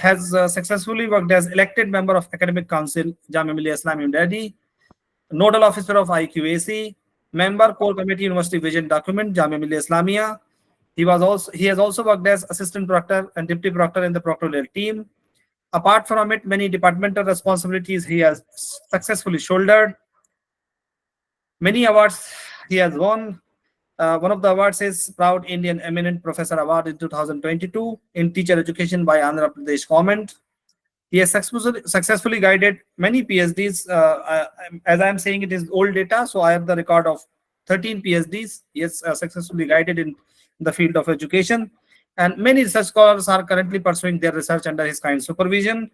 has successfully worked as elected member of Academic Council, Jamia Millia Islamia Delhi, Nodal Officer of IQAC, member Core Committee University Vision Document, Jamia Millia Islamia. He has also worked as assistant proctor and deputy proctor in the proctoral team. Apart from it, many departmental responsibilities he has successfully shouldered. Many awards he has won. One of the awards is Proud Indian Eminent Professor Award in 2022 in Teacher Education by Andhra Pradesh Government. He has successfully guided many PhDs. As I am saying, it is old data, so I have the record of 13 PhDs. He has successfully guided in the field of education. And many research scholars are currently pursuing their research under his kind supervision.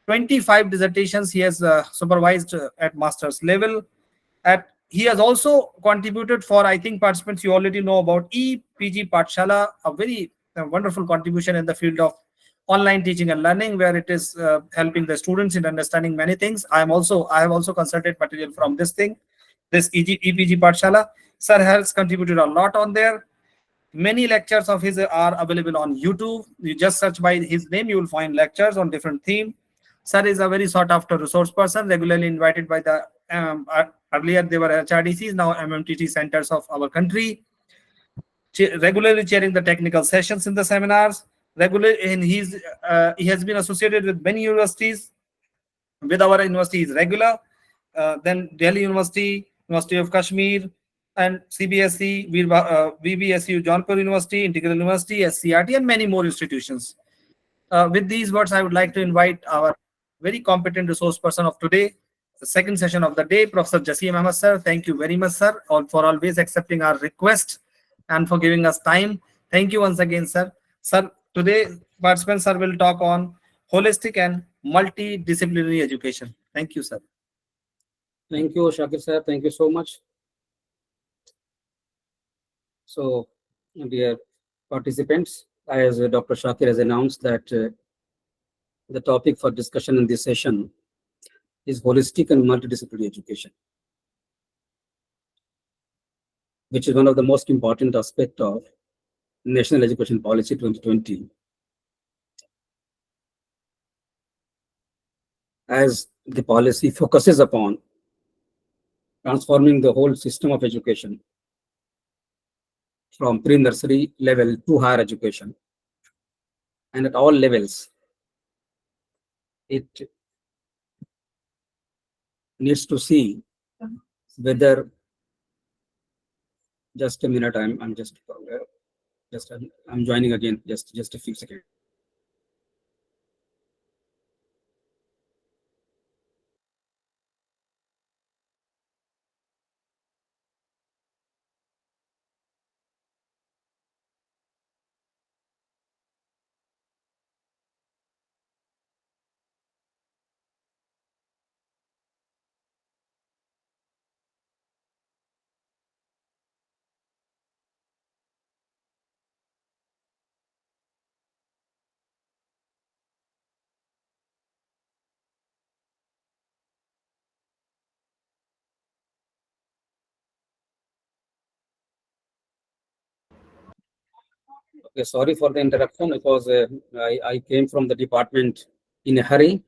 25 dissertations he has supervised at master's level. He has also contributed for, I think, participants you already know about EPG Pathshala, a very wonderful contribution in the field of online teaching and learning, where it is helping the students in understanding many things. I have also consulted material from this EPG Pathshala. Sir has contributed a lot on there. Many lectures of his are available on YouTube. You just search by his name, you will find lectures on different themes. Sir is a very sought after resource person, regularly invited by the earlier they were HRDCs, now MMTT centers of our country, regularly chairing the technical sessions in the seminars. He has been associated with many universities. With our university is regular. Then Delhi University, University of Kashmir, and CBSE, VBSU, Jaunpur University, Integral University, SCRT, and many more institutions. With these words, I would like to invite our very competent resource person of today, the second session of the day, Professor Jasim Ahmad, sir. Thank you very much, sir, for always accepting our request and for giving us time. Thank you once again, sir. Sir, today participants, sir, will talk on holistic and multidisciplinary education. Thank you, sir. Thank you, Shakir sir. Thank you so much. So, dear participants, as Dr. Shakir has announced that the topic for discussion in this session is holistic and multidisciplinary education, which is one of the most important aspects of National Education Policy 2020. As the policy focuses upon transforming the whole system of education from pre-nursery level to higher education, and at all levels, it needs to see whether, just a minute, I'm joining again, just a few seconds. Okay, sorry for the interruption, because I came from the department in a hurry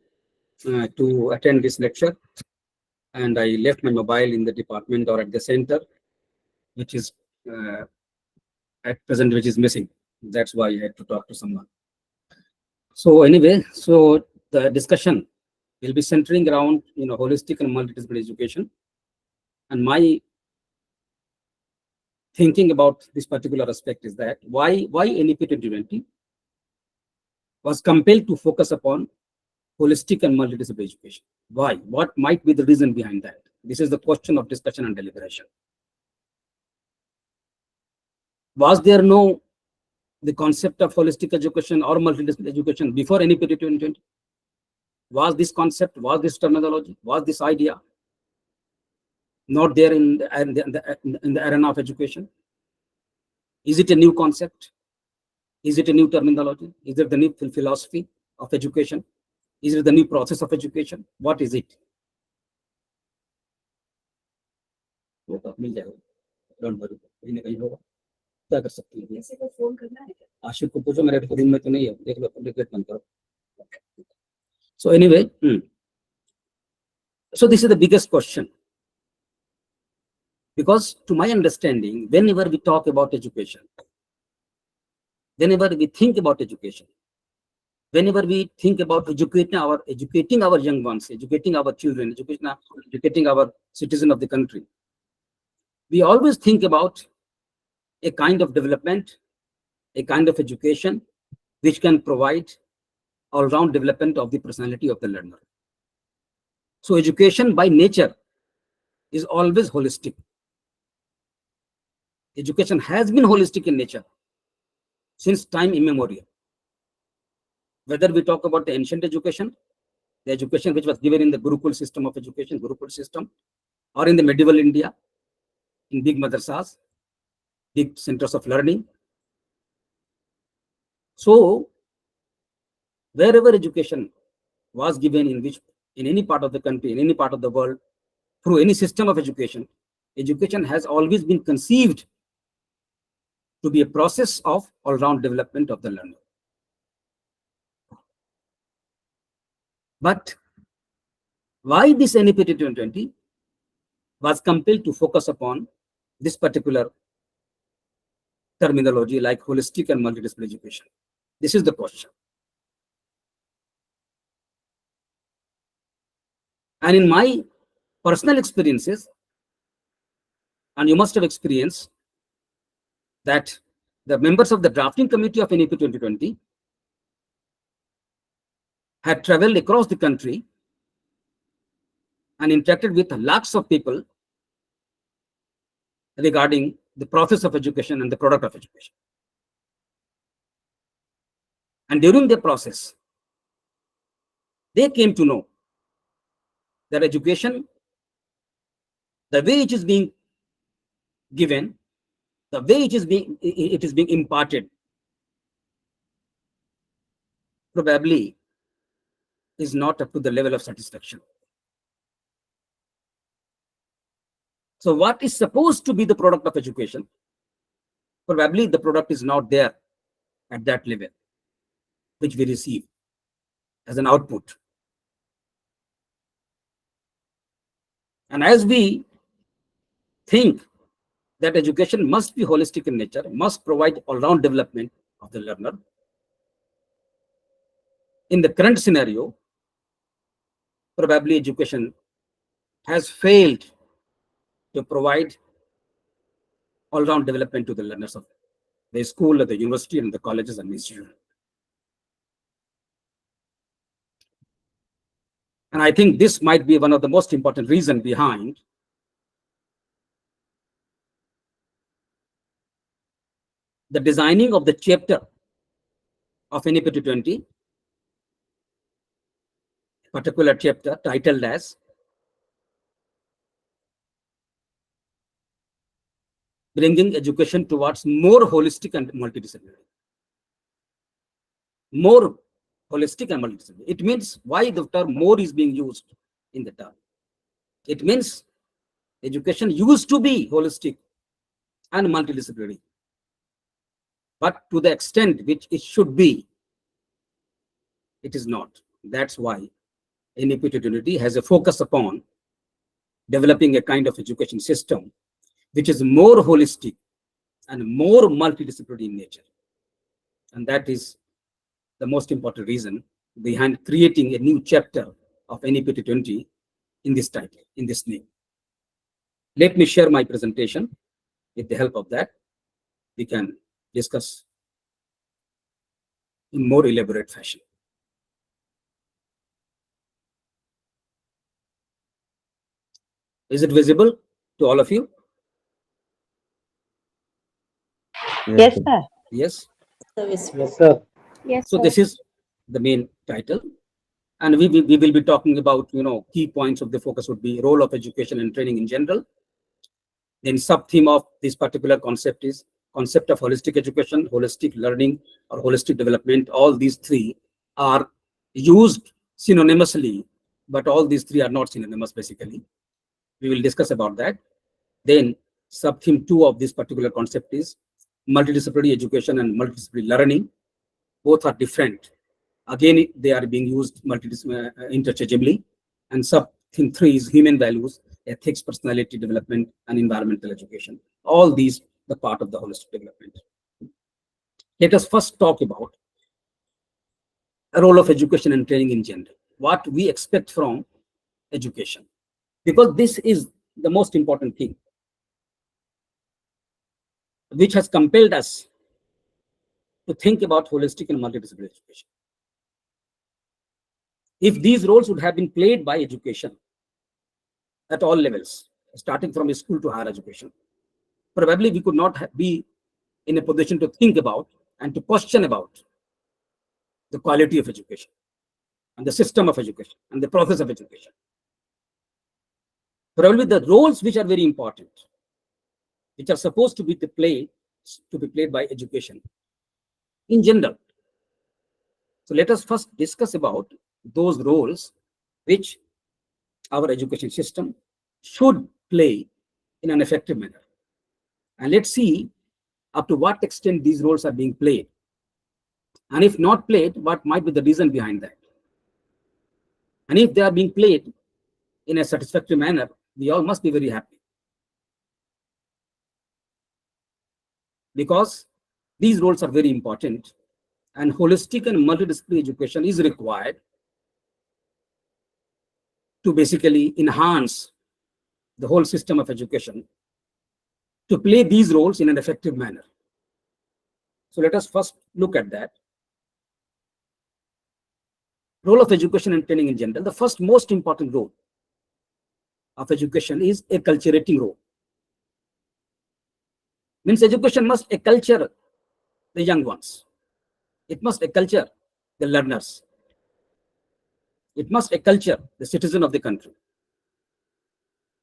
to attend this lecture, and I left my mobile in the department or at the center, which is at present, which is missing. That's why I had to talk to someone. So anyway, so the discussion will be centering around holistic and multidisciplinary education, and my thinking about this particular aspect is that why NEP 2020 was compelled to focus upon holistic and multidisciplinary education. Why? What might be the reason behind that? This is the question of discussion and deliberation. Was there no the concept of holistic education or multidisciplinary education before NEP 2020? Was this concept, was this terminology, was this idea not there in the arena of education? Is it a new concept? Is it a new terminology? Is it the new philosophy of education? Is it the new process of education? What is it? Don't worry. क्या कर सकती है? आशिक को पूछो, मेरे room में तो नहीं है, देख लो, अपडेट बंद करो. So anyway, so this is the biggest question. Because to my understanding, whenever we talk about education, whenever we think about education, whenever we think about educating our young ones, educating our children, educating our citizens of the country, we always think about a kind of development, a kind of education which can provide all-round development of the personality of the learner. So education by nature is always holistic. Education has been holistic in nature since time immemorial. Whether we talk about the ancient education, the education which was given in the Gurukul system of education, Gurukul system, or in the medieval India, in big madrasas, big centers of learning. So wherever education was given in any part of the country, in any part of the world, through any system of education, education has always been conceived to be a process of all-round development of the learner. But why this NEP 2020 was compelled to focus upon this particular terminology like holistic and multidisciplinary education? This is the question. And in my personal experiences, and you must have experienced that the members of the drafting committee of NEP 2020 had traveled across the country and interacted with lakhs of people regarding the process of education and the product of education. And during the process, they came to know that education, the way it is being given, the way it is being imparted, probably is not up to the level of satisfaction. So what is supposed to be the product of education, probably the product is not there at that level which we receive as an output. And as we think that education must be holistic in nature, must provide all-round development of the learner, in the current scenario, probably education has failed to provide all-round development to the learners of the school, or the university, and the colleges and institutions. And I think this might be one of the most important reasons behind the designing of the chapter of NEP 2020, particular chapter titled as Bringing Education Towards More Holistic and Multidisciplinary. More holistic and multidisciplinary. It means why the term more is being used in the term. It means education used to be holistic and multidisciplinary, but to the extent which it should be, it is not. That's why NEP 2020 has a focus upon developing a kind of education system which is more holistic and more multidisciplinary in nature. And that is the most important reason behind creating a new chapter of NEP 2020 in this title, in this name. Let me share my presentation. With the help of that, we can discuss in more elaborate fashion. Is it visible to all of you? Yes, sir. Yes. Yes, sir. Yes, So sir. this is the main title, and we will be talking about key points of the focus would be role of education and training in general. Then sub-theme of this particular concept is concept of holistic education, holistic learning, or holistic development. All these three are used synonymously, but all these three are not synonymous basically. We will discuss about that. Then sub-theme 2 of this particular concept is multidisciplinary education and multidisciplinary learning. Both are different, Again, they are being used interchangeably. And sub-theme 3 is human values, ethics, personality development, and environmental education. All these the part of the holistic development. Let us first talk about the role of education and training in general. What we expect from education, because this is the most important thing which has compelled us to think about holistic and multidisciplinary education. If these roles would have been played by education at all levels, starting from school to higher education, probably we could not be in a position to think about and to question about the quality of education and the system of education and the process of education. Probably the roles which are very important, which are supposed to be played by education in general. So let us first discuss about those roles which our education system should play in an effective manner. And let's see up to what extent these roles are being played. And if not played, what might be the reason behind that? And if they are being played in a satisfactory manner, we all must be very happy. Because these roles are very important, and holistic and multidisciplinary education is required to basically enhance the whole system of education to play these roles in an effective manner. So let us first look at that. Role of education and training in general. The first most important role of education is a culturating role. Means education must acculture the young ones. It must acculture the learners. It must acculture the citizen of the country.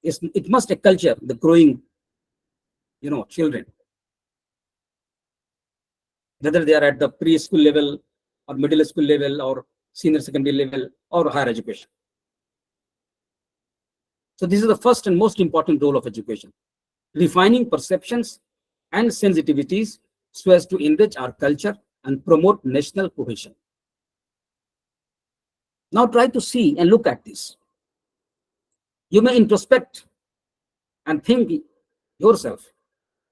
It must acculture the growing, children, whether they are at the preschool level or middle school level or senior secondary level or higher education. So this is the first and most important role of education, refining perceptions and sensitivities so as to enrich our culture and promote national cohesion. Now try to see and look at this. You may introspect and think yourself.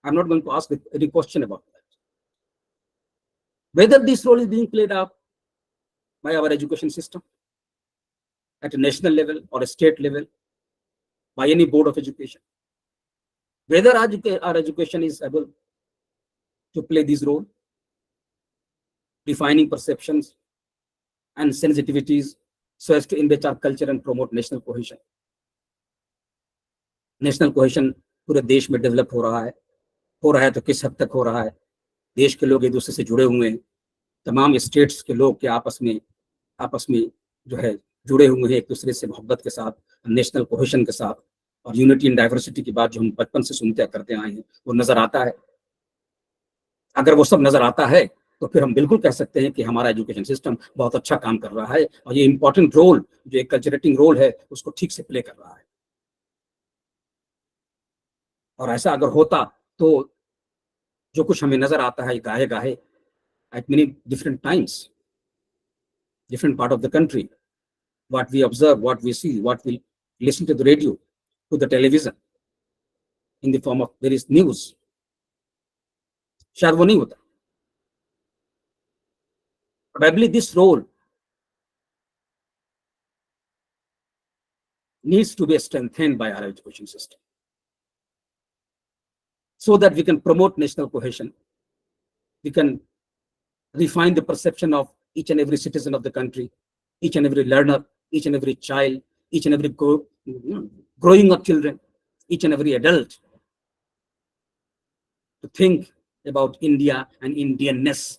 I'm not going to ask any question about that. Whether this role is being played up by our education system at a national level or a state level, by any board of education, whether our education is able to play this role, defining perceptions and sensitivities so as to enrich our culture and promote national cohesion. National cohesion पूरे देश में develop हो रहा है तो किस हद तक हो रहा है? देश के लोग एक दूसरे से जुड़े हुए हैं, तमाम स्टेट्स के लोग के आपस में जो है जुड़े हुए हैं एक दूसरे से मोहब्बत के साथ, नेशनल कोहेशन के साथ, और यूनिटी इन डाइवर्सिटी की बात जो हम बचपन से सुनते करते आए हैं वो नजर आता है। अगर वो सब नजर आता है तो फिर हम बिल्कुल कह सकते हैं कि हमारा एजुकेशन सिस्टम बहुत अच्छा काम कर रहा है और ये इंपॉर्टेंट रोल जो एक कल्चरेटिंग रोल है उसको ठीक से प्ले कर रहा है। और ऐसा अगर होता तो जो कुछ हमें नजर आता है गाहे at many different times, different part of the country, what we observe, what we see, what we listen to the radio, to the television, in the form of various news, शायद वो नहीं होता। Probably this role needs to be strengthened by our education system so that we can promote national cohesion. We can refine the perception of each and every citizen of the country, each and every learner, each and every child, each and every growing up children, each and every adult, to think about India and Indianness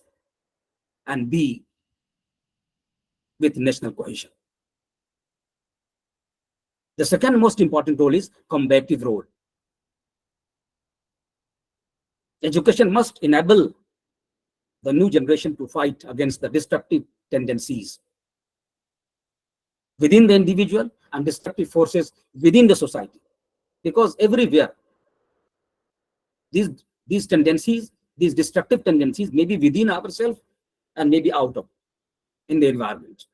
and be with national cohesion. The second most important role is combative role. Education must enable the new generation to fight against the destructive tendencies within the individual and destructive forces within the society. Because everywhere, these tendencies, these destructive tendencies may be within ourselves and maybe out of. in the environment.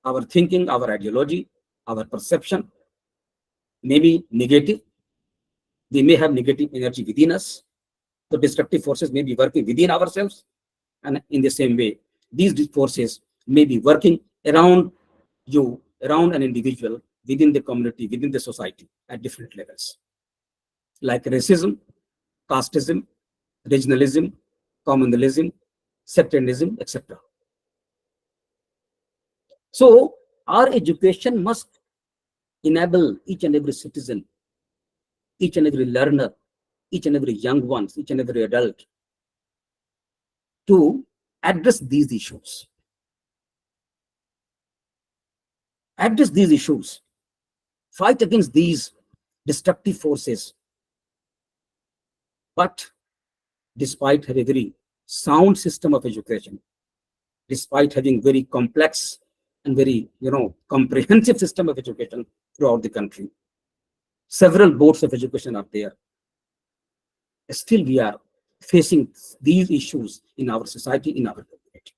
Our thinking, our ideology, our perception may be negative. We may have negative energy within us. The destructive forces may be working within ourselves. And in the same way, these forces may be working around you, around an individual, within the community, within the society at different levels. Like racism, casteism, regionalism, communalism, sectarianism, etc. So our education must enable each and every citizen, each and every learner, each and every young ones, each and every adult to address these issues. Address these issues. Fight against these destructive forces. But despite having a very sound system of education, despite having very complex and very comprehensive system of education throughout the country, several boards of education are there. Still, we are facing these issues in our society, in our community.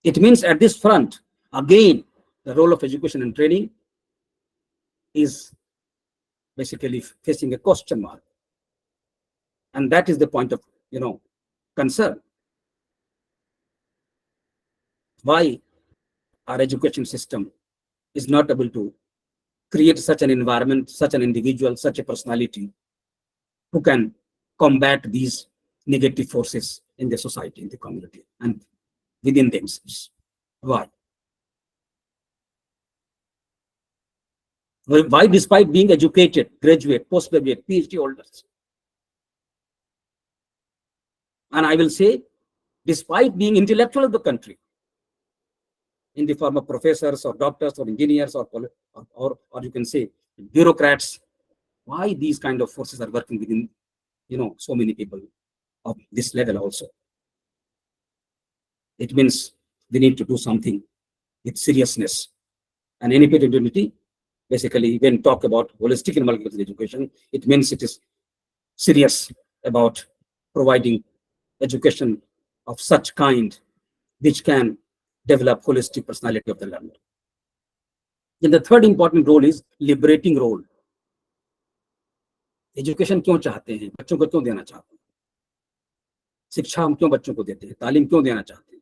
It means at this front, again, the role of education and training is basically facing a question mark. And that is the point of concern. Why our education system is not able to create such an environment, such an individual, such a personality who can combat these negative forces in the society, in the community, and within themselves. Why? Why, despite being educated, graduate, postgraduate, PhD holders, and I will say, despite being intellectual of the country, in the form of professors or doctors or engineers or you can say bureaucrats, why these kind of forces are working within so many people of this level also? It means we need to do something with seriousness. And NEP identity, basically, when talk about holistic and multiple education, it means it is serious about providing education of such kind which can develop holistic personality of the learner. And the third important role is liberating role. Education क्यों चाहते हैं, बच्चों को क्यों देना चाहते हैं, शिक्षा हम क्यों बच्चों को देते हैं, तालीम क्यों देना चाहते हैं?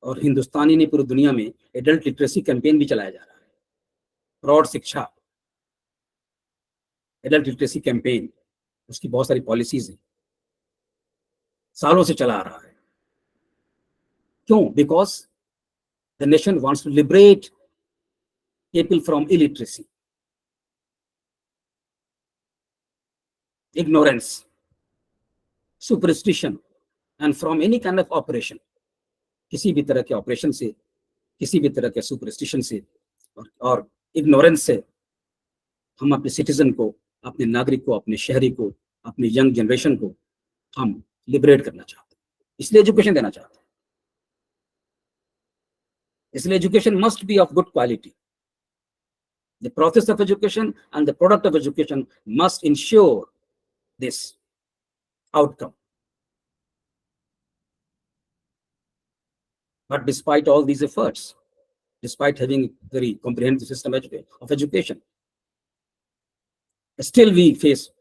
और हिंदुस्तानी ने पूरी दुनिया में एडल्ट लिटरेसी कैंपेन भी चलाया जा रहा है, प्रौढ़ शिक्षा एडल्ट लिटरेसी कैंपेन, उसकी बहुत सारी पॉलिसीज हैं, सालों से चला आ रहा है. क्यों? Because the nation wants to liberate people from illiteracy, ignorance, superstition, and from any kind of operation. किसी भी तरह के ऑपरेशन से, किसी भी तरह के सुपरस्टिशन से और इग्नोरेंस से हम अपने सिटीजन को, अपने नागरिक को, अपने शहरी को, अपने यंग जनरेशन को हम लिबरेट करना चाहते हैं. इसलिए एजुकेशन देना चाहते हैं. इसलिए education must be of good quality. The process of education and the product of education must ensure this outcome. But despite all these efforts, despite having a very comprehensive system of education, still we face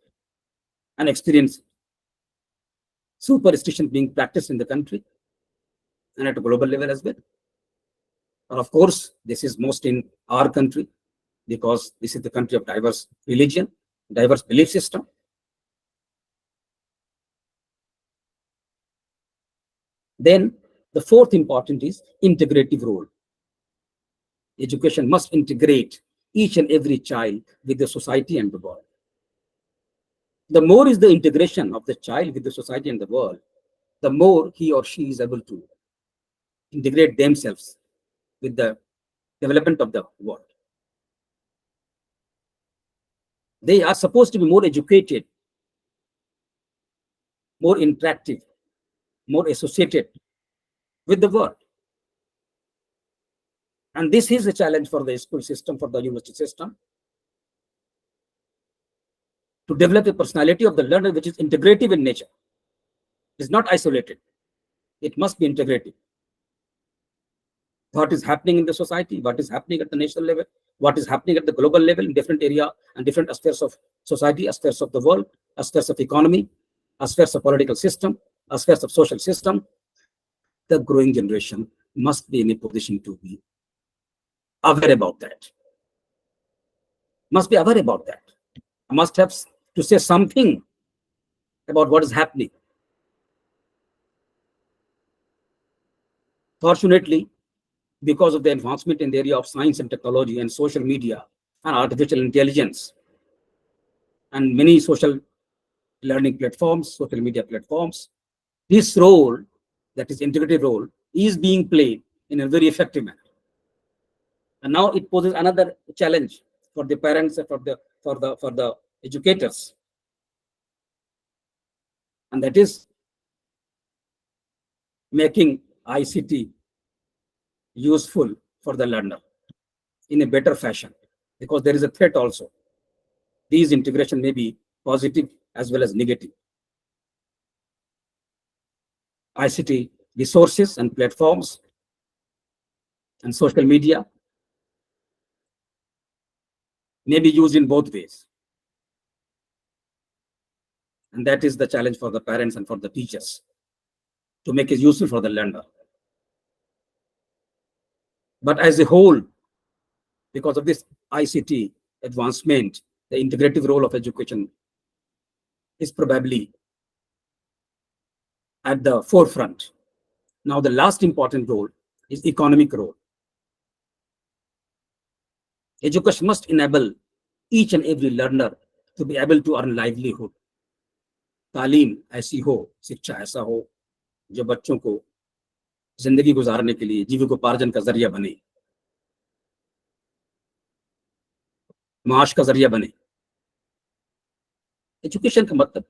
and experience superstition being practiced in the country and at a global level as well. And of course, this is most in our country because this is the country of diverse religion, diverse belief system. Then the fourth important is integrative role. Education must integrate each and every child with the society and the world. The more is the integration of the child with the society and the world, the more he or she is able to integrate themselves with the development of the world. They are supposed to be more educated, more interactive, more associated with the world. And this is a challenge for the school system, for the university system, to develop a personality of the learner which is integrative in nature. It's not isolated. It must be integrated. What is happening in the society, what is happening at the national level, what is happening at the global level in different area and different aspects of society, aspects of the world, aspects of economy, aspects of political system, aspects of social system. The growing generation must be in a position to be aware about that. Must be aware about that. Must have to say something about what is happening. Fortunately, because of the advancement in the area of science and technology and social media and artificial intelligence and many social learning platforms, social media platforms, this role, that is integrative role, is being played in a very effective manner. And now it poses another challenge for the parents and for the educators, and that is making ICT useful for the learner in a better fashion, because there is a threat also. These integration may be positive as well as negative. ICT resources and platforms and social media may be used in both ways. And that is the challenge for the parents and for the teachers, to make it useful for the learner. But as a whole, because of this ICT advancement, the integrative role of education is probably at the forefront. Now, the last important role is economic role. Education must enable each and every learner to be able to earn livelihood. तालीम ऐसी हो, शिक्षा ऐसा हो जो बच्चों को जिंदगी गुजारने के लिए जीविकोपार्जन का जरिया बने, माश का जरिया बने. एजुकेशन का मतलब,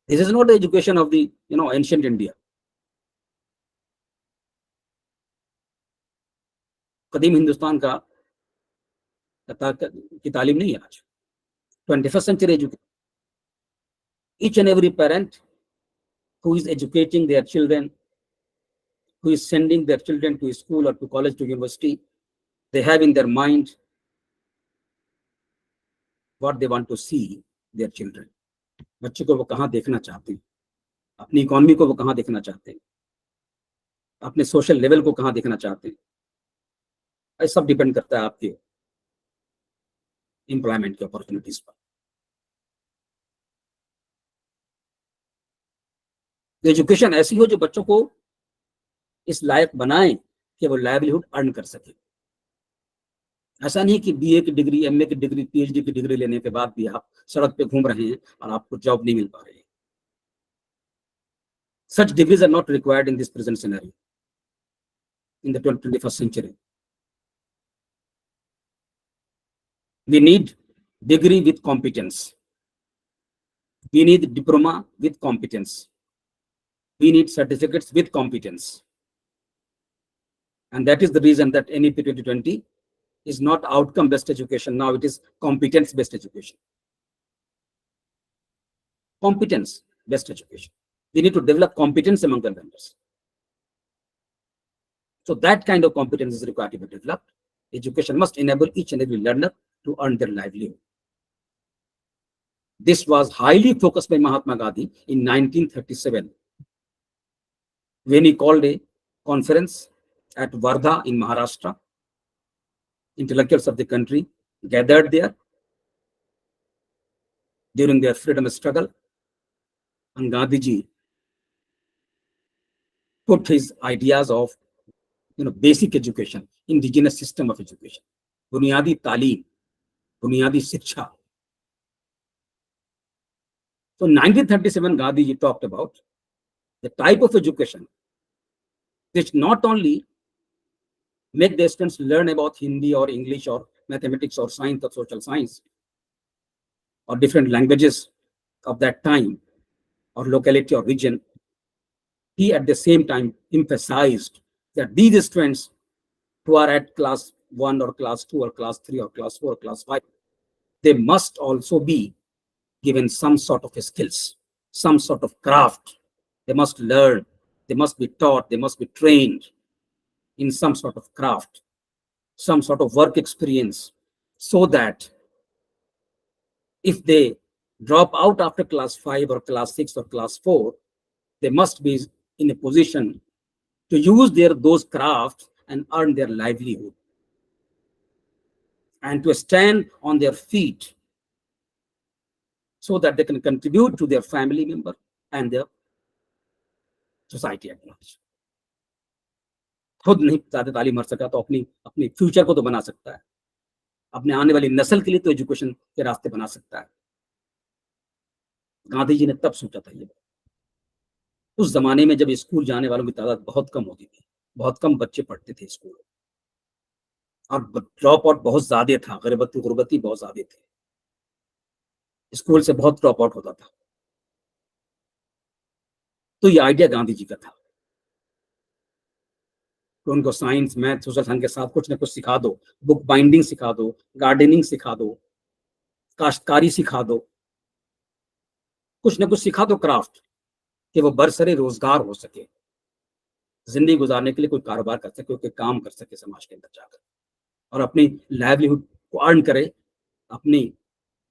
this is not the education of the ancient India. कदीम हिंदुस्तान का की तालीम नहीं है आज. 21st century education. Each and every parent who is educating their children, who is sending their children to school or to college, to university, they have in their mind what they want to see their children. बच्चे को वो कहाँ देखना चाहते हैं, अपनी economy को वो कहाँ देखना चाहते हैं, अपने सोशल लेवल को कहाँ देखना चाहते हैं. ये सब डिपेंड करता है आपके एम्प्लॉयमेंट की अपॉर्चुनिटीज पर. एजुकेशन ऐसी हो जो बच्चों को इस लायक बनाए कि वो लाइवलीहुड अर्न कर सके. ऐसा नहीं कि बीए की डिग्री, एमए की डिग्री, पीएचडी की डिग्री लेने के बाद भी आप सड़क पे घूम रहे हैं और आपको जॉब नहीं मिल पा रही है. Such degrees are not required in this present scenario in the 21st century. We need degree with competence. We need diploma with competence. We need certificates with competence. And that is the reason that NEP 2020 is not outcome-based education. Now it is competence-based education. Competence-based education. We need to develop competence among the learners. So that kind of competence is required to be developed. Education must enable each and every learner to earn their livelihood. This was highly focused by Mahatma Gandhi in 1937, when he called a conference at Wardha in Maharashtra. Intellectuals of the country gathered there during their freedom struggle, and Gandhiji put his ideas of basic education, indigenous system of education, बुनियादी तालीम, बुनियादी शिक्षा. So 1937, Gandhiji talked about the type of education which not only make the students learn about Hindi or English or mathematics or science or social science or different languages of that time or locality or region. He at the same time emphasized that these students who are at class 1 or class 2 or class 3 or class 4 or class 5, they must also be given some sort of skills, some sort of craft. They must learn, they must be taught, they must be trained in some sort of craft, some sort of work experience, so that if they drop out after class 5 or class 6 or class 4, they must be in a position to use those crafts and earn their livelihood, and to stand on their feet so that they can contribute to their family member and their society at large. खुद नहीं ज्यादा तालीम मर सका तो अपनी अपनी future को तो बना सकता है, अपने आने वाली नस्ल के लिए तो एजुकेशन के रास्ते बना सकता है। गांधी जी ने तब सोचा था ये। उस जमाने में जब स्कूल जाने वालों की तादाद बहुत कम होती थी, बहुत कम बच्चे पढ़ते थे स्कूल, और ड्रॉप आउट बहुत ज्यादा था, गुर्बती बहुत ज्यादा थी, स्कूल से बहुत ड्रॉप आउट होता था। तो ये आइडिया गांधी जी का था कि उनको साइंस, मैथ, सोशल साइंस के साथ कुछ ना कुछ सिखा दो, बुक बाइंडिंग सिखा दो, गार्डनिंग सिखा दो, काश्तकारी सिखा दो, कुछ ना कुछ सिखा दो क्राफ्ट, कि वो बरसरे रोजगार हो सके, जिंदगी गुजारने के लिए कोई कारोबार कर सके, कोई काम कर सके समाज के अंदर जाकर, और अपनी लाइवलीहुड को अर्न करे,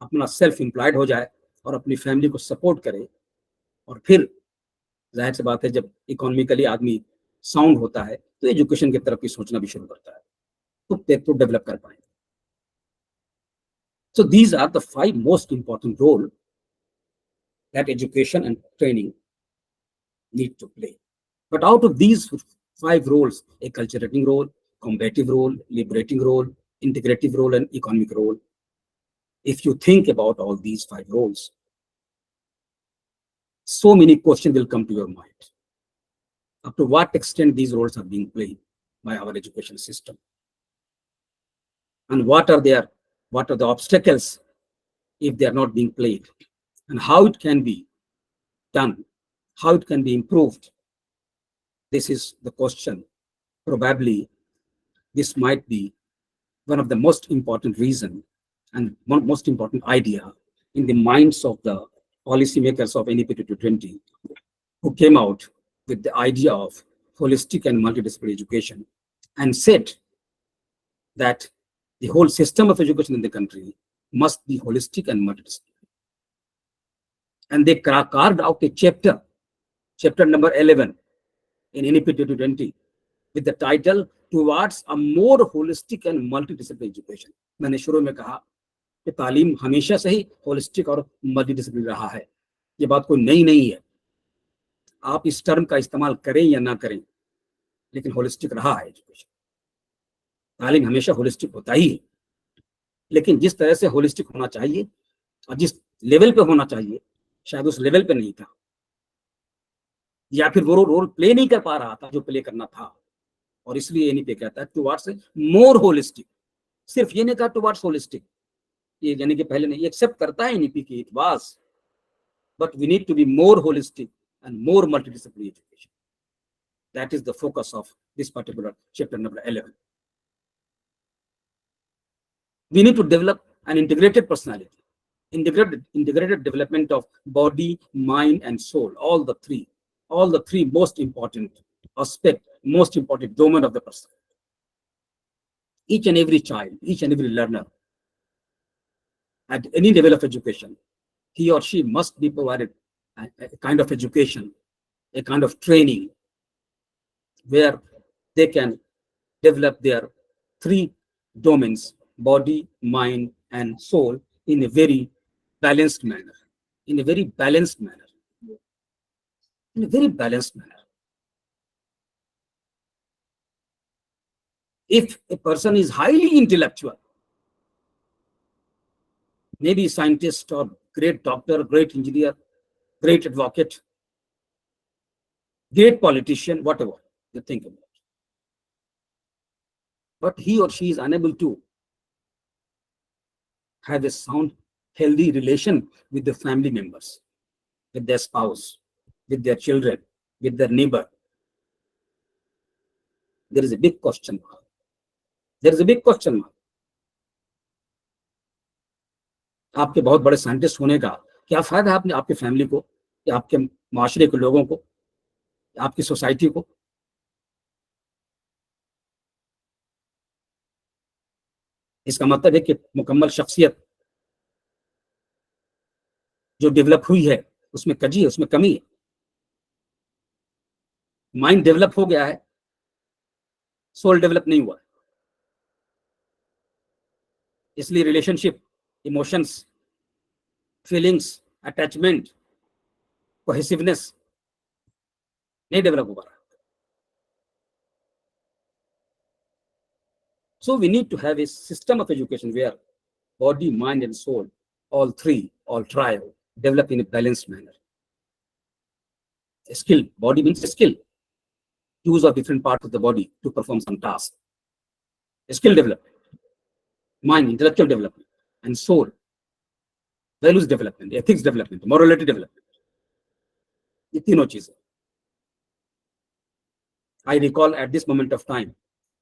अपना सेल्फ एम्प्लॉयड हो जाए और अपनी फैमिली को सपोर्ट करे। और फिर जाहिर सी बात है, जब इकोनॉमिकली आदमी साउंड होता है तो एजुकेशन की तरफ भी सोचना भी शुरू करता है, तो डेवलप कर पाएंगे। So these are the 5 most important roles that education and training need to play. But out of these 5 roles, a cultivating role, combative role, liberating role, integrative role, and economic role, if you think about all these 5 roles, so many questions will come to your mind. Up to what extent these roles are being played by our education system, and what are the obstacles if they are not being played, and how it can be done, how it can be improved. This is the question. Probably this might be one of the most important reason and most important idea in the minds of the policymakers of NEP 2020, who came out with the idea of holistic and multidisciplinary education, and said that the whole system of education in the country must be holistic and multidisciplinary. And they carved out a chapter number 11 in NEP 2020 with the title Towards a More Holistic and Multidisciplinary Education. मैंने शुरू में कहा कि तालीम हमेशा से ही holistic और multidisciplinary रहा है, ये बात कोई नई नहीं है। आप इस टर्म का इस्तेमाल करें या ना करें, लेकिन होलिस्टिक रहा है एजुकेशन। तालीम हमेशा होलिस्टिक होता ही है, लेकिन जिस तरह से होलिस्टिक होना चाहिए और जिस लेवल पे होना चाहिए, शायद उस लेवल पे नहीं था, या फिर वो रोल प्ले नहीं कर पा रहा था जो प्ले करना था। और इसलिए एनईपी कहता है टुवर्ड्स मोर होलिस्टिक। सिर्फ ये नहीं कहा टुवर्ड्स होलिस्टिक, ये यानी कि पहले नहीं, एक्सेप्ट करता है एनईपी की it was, but we need to be more holistic and more multidisciplinary education. That is the focus of this particular chapter number 11. We need to develop an integrated personality, integrated development of body, mind, and soul. All the three most important aspect, most important domain of the person. Each and every child, each and every learner at any level of education, he or she must be provided a kind of education, a kind of training where they can develop their 3 domains, body, mind, and soul, in a very balanced manner. In a very balanced manner. In a very balanced manner. If a person is highly intellectual, maybe scientist or great doctor, great engineer, great advocate, great politician, whatever you think about, but he or she is unable to have a sound, healthy relation with the family members, with their spouse, with their children, with their neighbor, there is a big question mark. There is a big question mark. आपके बहुत बड़े scientist होने का क्या फायदा है आपने आपकी फैमिली को कि आपके माशरे के लोगों को, आपकी सोसाइटी को इसका मतलब है कि मुकम्मल शख्सियत जो डेवलप हुई है उसमें कजी है, उसमें कमी है। माइंड डेवलप हो गया है, सोल डेवलप नहीं हुआ है। इसलिए relationship, emotions, feelings, attachment, cohesiveness नहीं डेवलप हो पा रहा। So we need to have a system of education where body, mind, and soul, all three, all triad, develop in a balanced manner. A skill, body means a skill, use of different parts of the body to perform some task. A skill development, mind, intellectual development, and soul, values development, ethics development, morality development. ये तीनों चीजें. I recall at this moment of time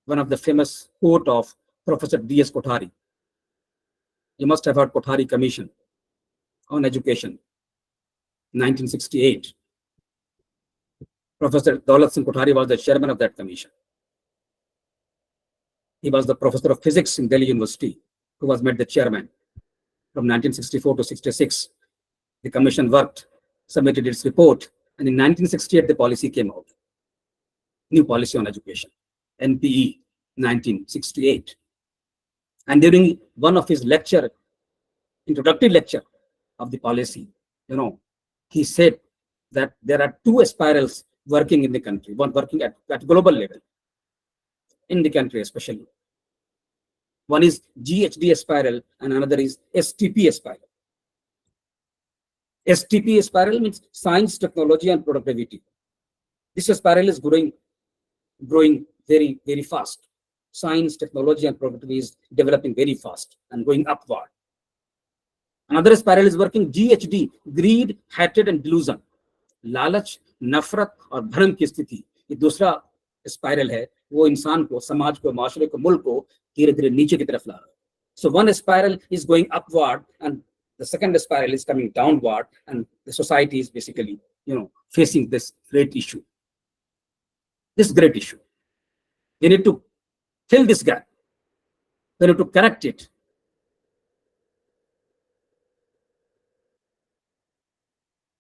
one of the famous quote of Professor D.S. Kothari. You must have heard Kothari Commission on Education, 1968. Professor Daulat Singh Kothari was the chairman of that commission. He was the professor of physics in Delhi University, who was made the chairman. From 1964 to 66, the commission worked, submitted its report, and in 1968, the policy came out. New Policy on Education, NPE, 1968. And during one of his lecture, introductory lecture of the policy, he said that there are two spirals working in the country, one working at global level, in the country especially. One is GHD spiral and another is STP spiral. STP spiral means science, technology, and productivity. This spiral is growing very, very fast. Science, technology, and productivity is developing very fast and going upward. Another spiral is working GHD, greed, hatred, and delusion. लालच, नफरत और भ्रम की स्थिति, ये दूसरा spiral है, वो इंसान को, समाज को, माशरे को, मुल्क को धीरे धीरे नीचे की तरफ ला रहा है. So one spiral is going upward and the second spiral is coming downward, and the society is basically, facing this great issue. This great issue. We need to fill this gap. We need to correct it.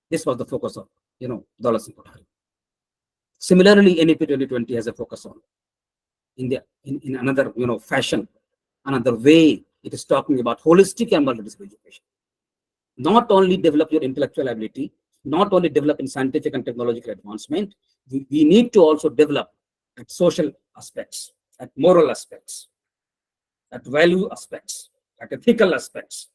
This was the focus of, Daulat Singh Kothari. Similarly, NEP 2020 has a focus on in another, fashion, another way. It is talking about holistic and multidisciplinary education. Not only develop your intellectual ability, not only develop in scientific and technological advancement, we need to also develop at social aspects, at moral aspects, at value aspects, at ethical aspects.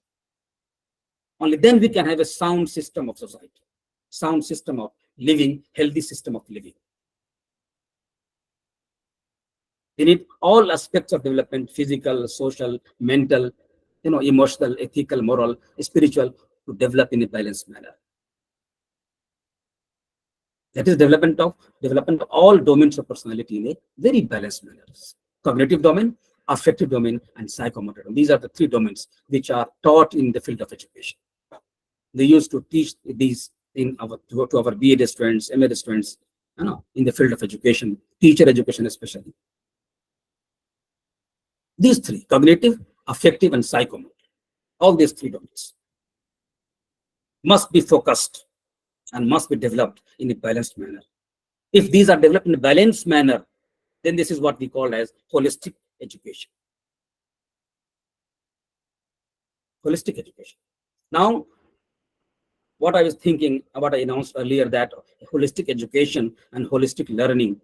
Only then we can have a sound system of society, sound system of living, healthy system of living. We need all aspects of development, physical, social, mental, emotional, ethical, moral, spiritual, to develop in a balanced manner. That is development of all domains of personality in a very balanced manner. Cognitive domain, affective domain, and psychomotor. These are the three domains which are taught in the field of education. They used to teach these to our BA students, MA students, in the field of education, teacher education especially. These three, cognitive, affective, and psychomotor, all these three domains must be focused and must be developed in a balanced manner. If these are developed in a balanced manner, then this is what we call as holistic education. Holistic education. Now, what I was thinking, what I announced earlier, that holistic education and holistic learning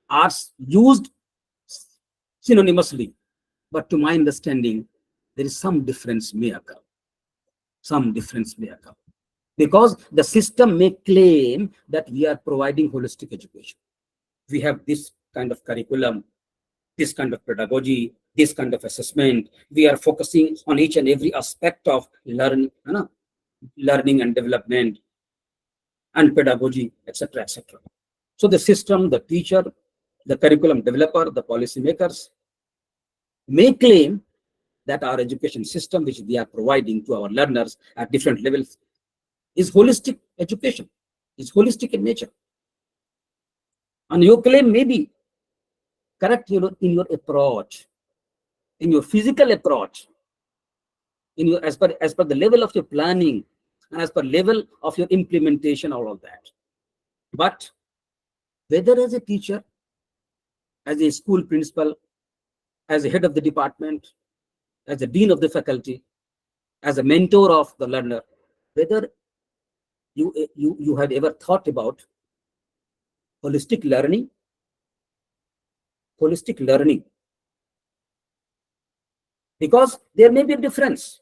are used synonymously, but to my understanding, there is some difference may occur. Some difference may occur. Because the system may claim that we are providing holistic education. We have this kind of curriculum, this kind of pedagogy, this kind of assessment. We are focusing on each and every aspect of learning and development and pedagogy, etc., etc. So the system, the teacher, the curriculum developer, the policy makers may claim that our education system, which we are providing to our learners at different levels, is holistic education, is holistic in nature. And your claim may be correct, in your approach, in your physical approach, in your as per the level of your planning and as per level of your implementation, all of that. But whether as a teacher, as a school principal, as a head of the department, as a dean of the faculty, as a mentor of the learner, whether you have ever thought about holistic learning, because there may be a difference.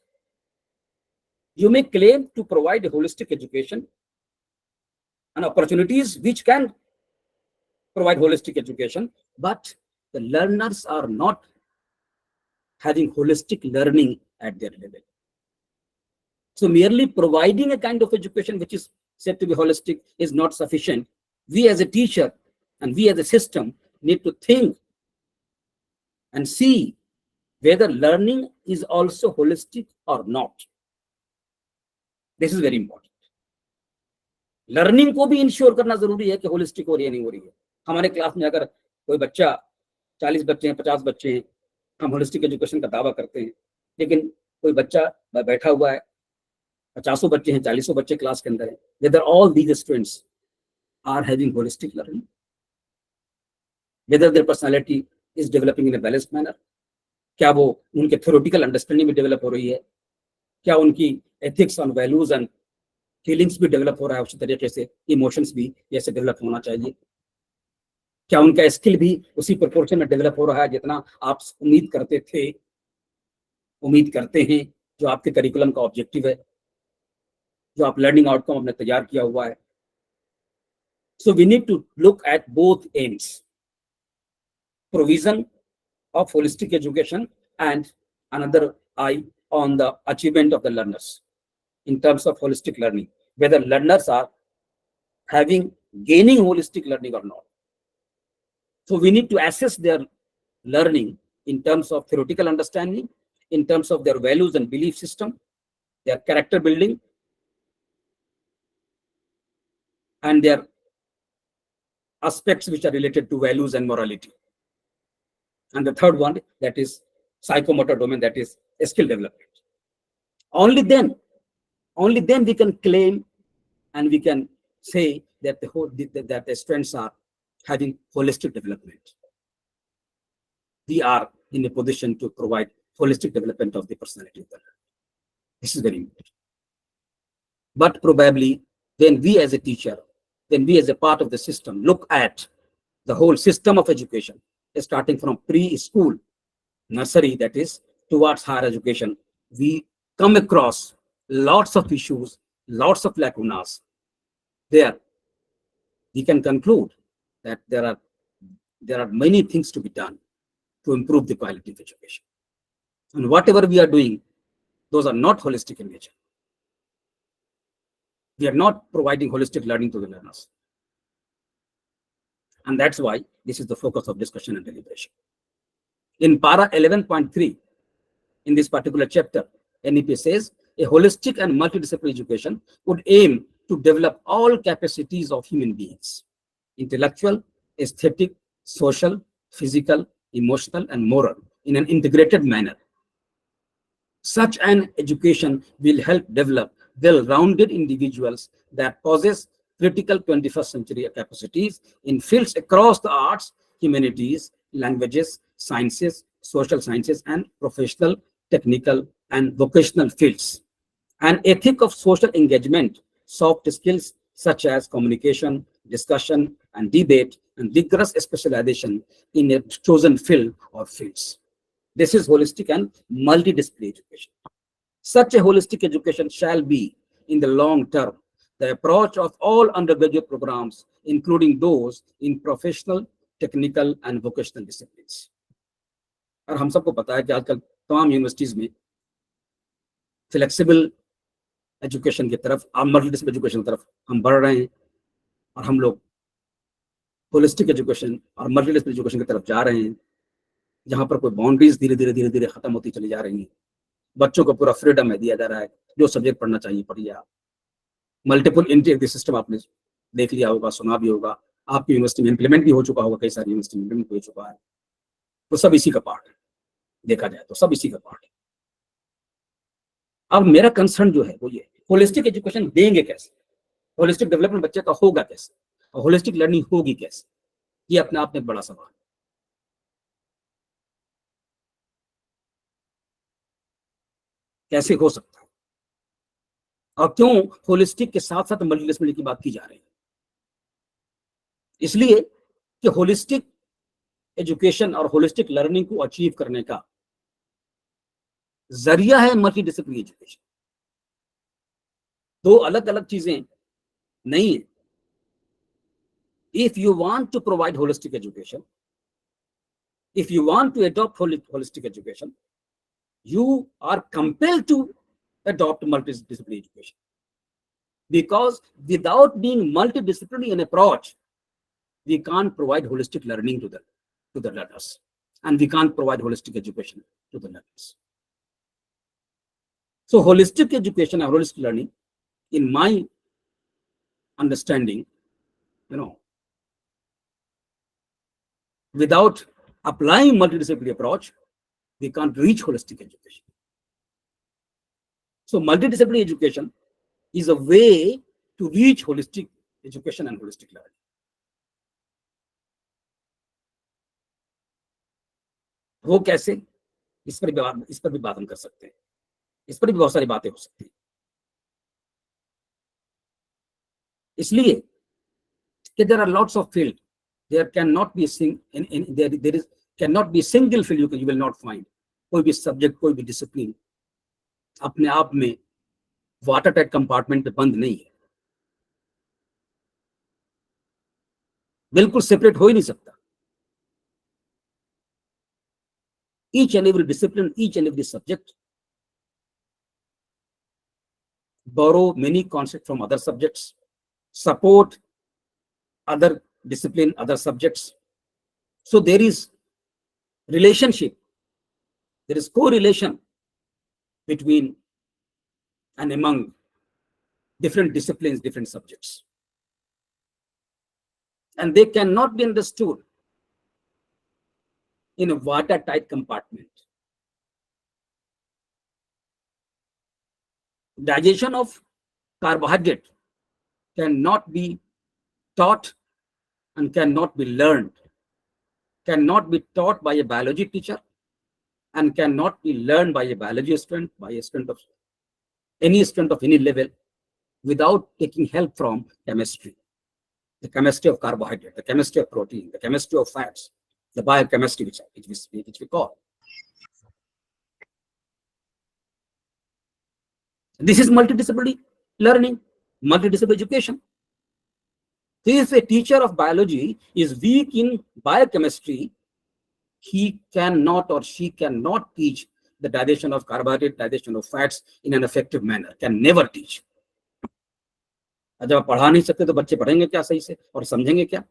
You may claim to provide a holistic education and opportunities which can provide holistic education, but the learners are not having holistic learning at their level. So merely providing a kind of education which is said to be holistic is not sufficient. We as a teacher and we as a system need to think and see whether learning is also holistic or not. This is very important. Learning को भी ensure करना जरूरी है कि holistic हो रही है नहीं हो रही है. हमारे क्लास में अगर कोई बच्चा 40 बच्चे हैं, 50 बच्चे हैं, हम होलिस्टिक एजुकेशन का दावा करते हैं, लेकिन कोई बच्चा बैठा हुआ है, 50 बच्चे हैं, 40 बच्चे क्लास के अंदर है, whether all these students are having holistic learning, whether their personality is developing in a balanced manner, क्या वो उनके theoretical understanding में डेवलप हो रही है, क्या उनकी ethics and values and feelings भी डेवलप हो रहा है उसी तरीके से, इमोशंस भी जैसे डेवलप होना चाहिए, क्या उनका स्किल भी उसी प्रोपोर्शन में डेवलप हो रहा है जितना आप उम्मीद करते हैं, जो आपके करिकुलम का ऑब्जेक्टिव है, जो आप लर्निंग आउटकम आपने तैयार किया हुआ है. So we need to look at both ends, provision of holistic education and another eye on the achievement of the learners in terms of holistic learning, whether learners are gaining holistic learning or not. So we need to assess their learning in terms of theoretical understanding, in terms of their values and belief system, their character building, and their aspects which are related to values and morality. And the third one, that is psychomotor domain, that is skill development. Only then we can claim and we can say that the students are having holistic development. We are in a position to provide holistic development of the personality of the learner. This is very important. But probably when we as a teacher, when we as a part of the system look at the whole system of education, starting from preschool, nursery, that is towards higher education, we come across lots of issues, lots of lacunas. There we can conclude that there are many things to be done to improve the quality of education. And whatever we are doing, those are not holistic in nature. We are not providing holistic learning to the learners. And that's why this is the focus of discussion and deliberation. In para 11.3, in this particular chapter, NEP says a holistic and multidisciplinary education would aim to develop all capacities of human beings: intellectual, aesthetic, social, physical, emotional, and moral in an integrated manner. Such an education will help develop well-rounded individuals that possess critical 21st century capacities in fields across the arts, humanities, languages, sciences, social sciences, and professional, technical, and vocational fields. An ethic of social engagement, soft skills such as communication, discussion, and debate, and rigorous specialization in a chosen field or fields. This is holistic and multidisciplinary education. Such a holistic education shall be, in the long term, the approach of all undergraduate programs, including those in professional, technical, and vocational disciplines. और हम सबको पता है कि आजकल तमाम universities में flexible education की तरफ, मल्टीडिसिप्लिनरी एजुकेशन की तरफ हम बढ़ रहे हैं, और हम लोग होलिस्टिक एजुकेशन और मल्टीडिसिप्लिनरी एजुकेशन की तरफ जा रहे हैं, जहां पर कोई बाउंड्रीज धीरे धीरे खत्म होती चली जा रही हैं. बच्चों को पूरा फ्रीडम है दिया जा रहा है, जो सब्जेक्ट पढ़ना चाहिए पढ़िए आप. मल्टीपल एंट्री एग्जिट सिस्टम आपने देख लिया होगा, सुना भी होगा, आपकी यूनिवर्सिटी में इंप्लीमेंट भी हो चुका होगा, कई सारी यूनिवर्सिटी में इंप्लीमेंट हो चुका है। तो सब इसी का पार्ट है, देखा जाए तो सब इसी का पार्ट है। अब मेरा कंसर्न जो है वो ये, होलिस्टिक एजुकेशन देंगे कैसे, होलिस्टिक डेवलपमेंट बच्चे का होगा कैसे, और होलिस्टिक लर्निंग होगी कैसे, ये अपने आप में एक बड़ा सवाल है। कैसे हो सकता है, और क्यों होलिस्टिक के साथ साथ मल्टीडिसिप्लिनरी की बात की जा रही है? इसलिए कि होलिस्टिक एजुकेशन और होलिस्टिक लर्निंग को अचीव करने का जरिया है मल्टीडिसिप्लिनरी एजुकेशन। दो अलग अलग चीजें नहीं है। If you want to provide holistic education, if you want to adopt holistic education, you are compelled to adopt multidisciplinary education, because without being multidisciplinary in approach, we can't provide holistic learning to the learners, and we can't provide holistic education to the learners. So holistic education and holistic learning, in my understanding, without applying multidisciplinary approach, we can't reach holistic education. So multidisciplinary education is a way to reach holistic education and holistic learning. वो कैसे, इस पर भी बात हम कर सकते हैं, इस पर भी बहुत सारी बातें हो सकती हैं। इसलिए कि there are lots of field, there cannot be cannot be single field you will not find. कोई भी सब्जेक्ट, कोई भी डिसिप्लिन अपने आप में वाटर टाइट कंपार्टमेंट में बंद नहीं है, बिल्कुल सेपरेट हो ही नहीं सकता। Each and every discipline, each and every subject borrow many concepts from other subjects, support other discipline, other subjects. So there is relationship, there is correlation between and among different disciplines, different subjects. And they cannot be understood in a watertight compartment. Digestion of carbohydrate cannot be taught and cannot be learned, cannot be taught by a biology teacher, and cannot be learned by a biology student, by a student of any level, without taking help from chemistry. The chemistry of carbohydrate, the chemistry of protein, the chemistry of fats, the biochemistry which we call. This is multidisciplinary learning, multidisciplinary education. So if a teacher of biology is weak in biochemistry, he cannot or she cannot teach the digestion of carbohydrate, digestion of fats in an effective manner, can never teach. जब आप पढ़ा नहीं सकते तो बच्चे पढ़ेंगे क्या सही से और समझेंगे क्या?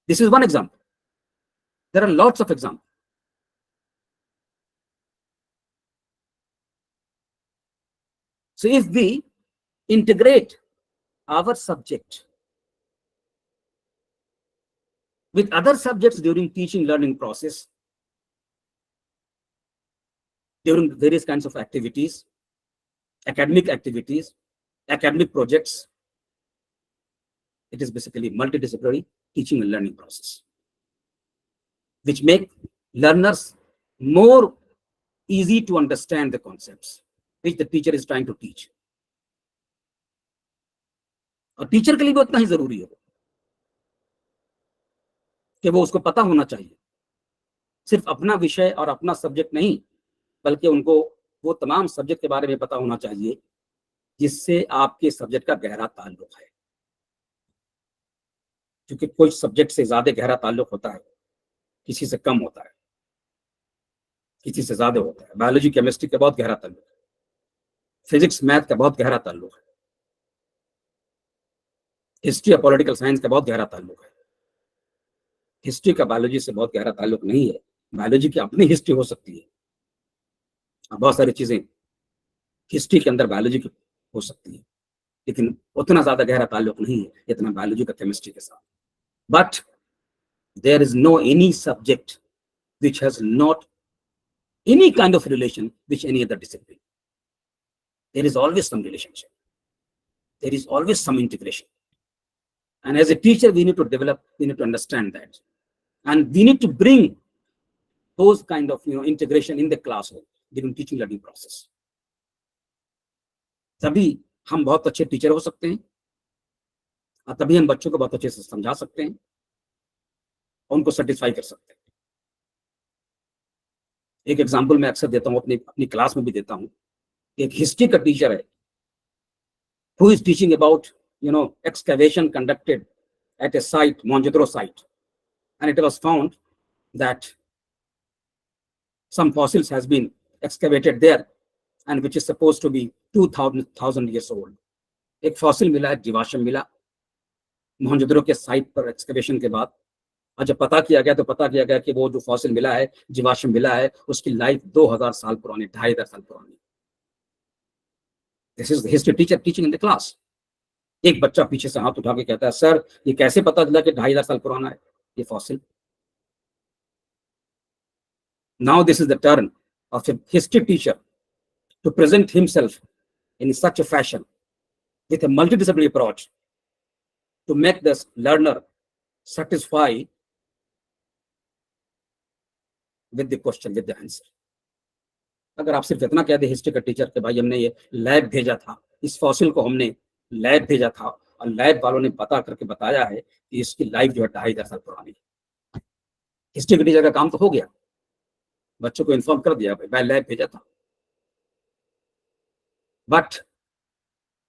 This is one example. There are lots of examples. So if we integrate our subject with other subjects during teaching learning process, during various kinds of activities, academic projects, it is basically multidisciplinary teaching and learning process, which make learners more easy to understand the concepts which the teacher is trying to teach. और teacher के लिए भी उतना ही जरूरी है कि वो उसको पता होना चाहिए, सिर्फ अपना विषय और अपना सब्जेक्ट नहीं, बल्कि उनको वो तमाम सब्जेक्ट के बारे में पता होना चाहिए जिससे आपके सब्जेक्ट का गहरा ताल्लुक है। क्योंकि कोई सब्जेक्ट से ज्यादा गहरा ताल्लुक होता है, किसी से कम होता है, किसी से ज्यादा होता है। बायोलॉजी केमिस्ट्री का बहुत गहरा ताल्लुक है, फिजिक्स मैथ का बहुत गहरा ताल्लुक है, हिस्ट्री और पॉलिटिकल साइंस का बहुत गहरा ताल्लुक है। हिस्ट्री का बायोलॉजी से बहुत गहरा ताल्लुक नहीं है, बायोलॉजी की अपनी हिस्ट्री हो सकती है बहुत सारी चीजें हिस्ट्री के अंदर बायोलॉजी की हो सकती है, लेकिन उतना ज्यादा गहरा ताल्लुक नहीं है जितना बायोलॉजी का केमिस्ट्री के साथ। But there is no any subject which has not any kind of relation with any other discipline. There is always some relationship. There is always some integration. And as a teacher, we need to develop, we need to understand that. And we need to bring those kind of integration in the classroom during teaching learning process. तभी हम बहुत अच्छे teacher हो सकते हैं और तभी हम बच्चों को बहुत अच्छे से समझा सकते हैं, उनको सेटिस्फाई कर सकते हैं। एक एग्जांपल मैं अक्सर देता हूँ, अपनी क्लास में भी देता हूँ। एक हिस्ट्री का टीचर है who is teaching about excavation conducted at a site, Mohenjo-daro site, and it was found that some fossils has been excavated there and which is supposed to be 2000 years old. एक fossil मिला, एक जीवाश्म मिला मोहनजोदड़ो के site पर excavation के बाद, और जब पता किया गया तो पता किया गया कि वो जो फॉसिल मिला है, जीवाश्म मिला है, उसकी लाइफ 2000 साल पुरानी, 2500 साल पुरानी। This is the history teacher teaching in the class. एक बच्चा पीछे से हाथ उठा के कहता है, सर ये कैसे पता चला कि 2500 साल पुराना है ये fossil? Now this is the turn of a history teacher to present himself in such a fashion with a multidisciplinary approach to make the learner satisfy with the question, with the answer. अगर आप सिर्फ इतना कह दे history का teacher कि भाई हमने ये लैब भेजा था, इस फॉसिल को हमने लैब भेजा था और लैब वालों ने पता करके बताया है कि इसकी लाइफ जो है 2500 साल पुरानी है, हिस्ट्री के टीचर का काम तो हो गया, बच्चों को इन्फॉर्म कर दिया भाई मैं लैब भेजा था। But